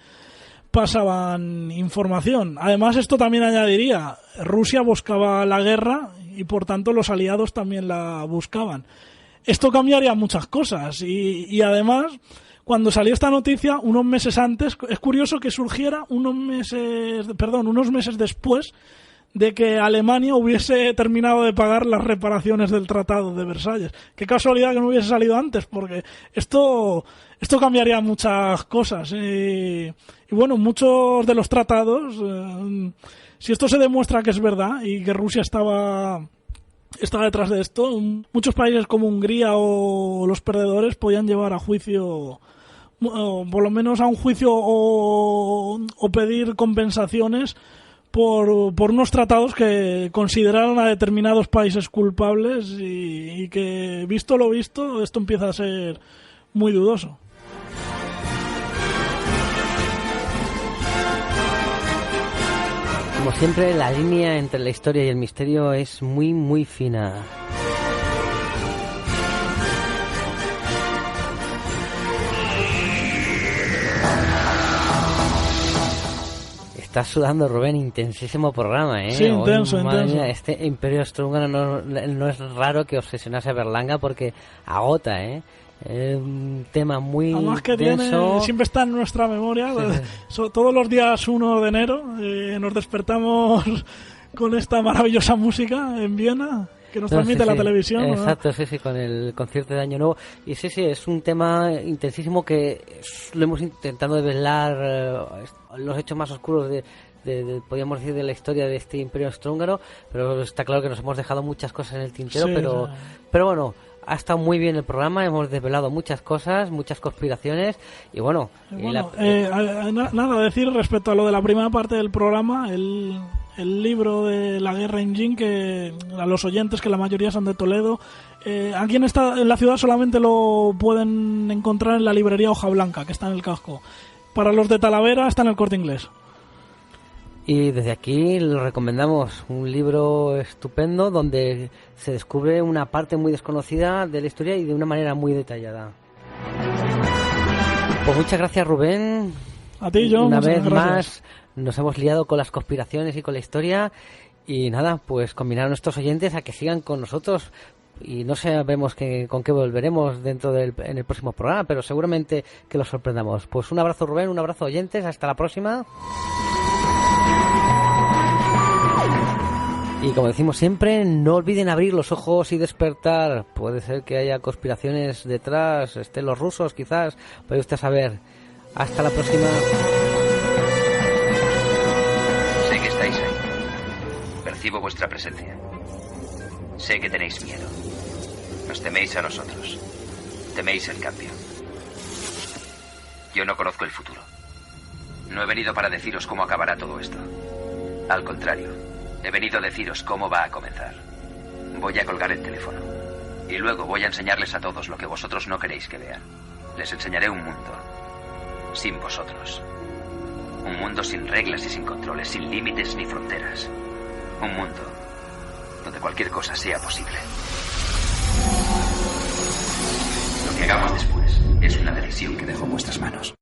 S3: pasaban información. Además, esto también añadiría, Rusia buscaba la guerra y por tanto los aliados también la buscaban. Esto cambiaría muchas cosas y además, cuando salió esta noticia, unos meses antes, es curioso que surgiera unos meses después de que Alemania hubiese terminado de pagar las reparaciones del Tratado de Versalles. Qué casualidad que no hubiese salido antes, porque esto cambiaría muchas cosas. Y bueno, muchos de los tratados, si esto se demuestra que es verdad y que Rusia estaba detrás de esto, muchos países como Hungría o los perdedores podían llevar a juicio, o por lo menos a un juicio o pedir compensaciones por unos tratados que consideraron a determinados países culpables y que, visto lo visto, esto empieza a ser muy dudoso.
S1: Como siempre, la línea entre la historia y el misterio es muy, muy fina. Estás sudando, Rubén, intensísimo programa, ¿eh?
S3: Sí, intenso,
S1: Hoy, madre
S3: intenso.
S1: mía, este Imperio Austrohúngaro no es raro que obsesionase a Berlanga porque agota, ¿eh? Es un tema muy
S3: Además que
S1: denso.
S3: siempre está en nuestra memoria. Sí. Todos los días 1 de enero nos despertamos con esta maravillosa música en Viena que nos transmite la televisión.
S1: Exacto,
S3: ¿no?
S1: sí, con el concierto de Año Nuevo. Y sí, es un tema intensísimo que lo hemos intentado desvelar, los hechos más oscuros podríamos decir, de la historia de este Imperio Austrohúngaro, pero está claro que nos hemos dejado muchas cosas en el tintero,
S3: Sí,
S1: pero bueno, ha estado muy bien el programa, hemos desvelado muchas cosas, muchas conspiraciones y bueno...
S3: Nada a decir respecto a lo de la primera parte del programa, el libro de la guerra en Jin, que a los oyentes, que la mayoría son de Toledo, aquí en la ciudad solamente lo pueden encontrar en la librería Hoja Blanca, que está en el casco. Para los de Talavera está en el Corte Inglés.
S1: Y desde aquí les recomendamos un libro estupendo donde se descubre una parte muy desconocida de la historia y de una manera muy detallada. Pues muchas gracias, Rubén.
S3: A ti, John.
S1: Una vez
S3: gracias.
S1: más nos hemos liado con las conspiraciones y con la historia y nada, pues combinar a nuestros oyentes a que sigan con nosotros y no sabemos con qué volveremos en el próximo programa, pero seguramente que los sorprendamos. Pues un abrazo, Rubén, un abrazo, oyentes, hasta la próxima. Y como decimos siempre, no olviden abrir los ojos y despertar. Puede ser que haya conspiraciones detrás, estén los rusos quizás, puede usted saber. Hasta la próxima.
S9: Sé que estáis ahí. Percibo vuestra presencia. Sé que tenéis miedo. Nos teméis a nosotros. Teméis el cambio. Yo no conozco el futuro. No he venido para deciros cómo acabará todo esto. Al contrario, he venido a deciros cómo va a comenzar. Voy a colgar el teléfono. Y luego voy a enseñarles a todos lo que vosotros no queréis que vean. Les enseñaré un mundo sin vosotros. Un mundo sin reglas y sin controles, sin límites ni fronteras. Un mundo donde cualquier cosa sea posible. Lo que hagamos después es una decisión que dejo en vuestras manos.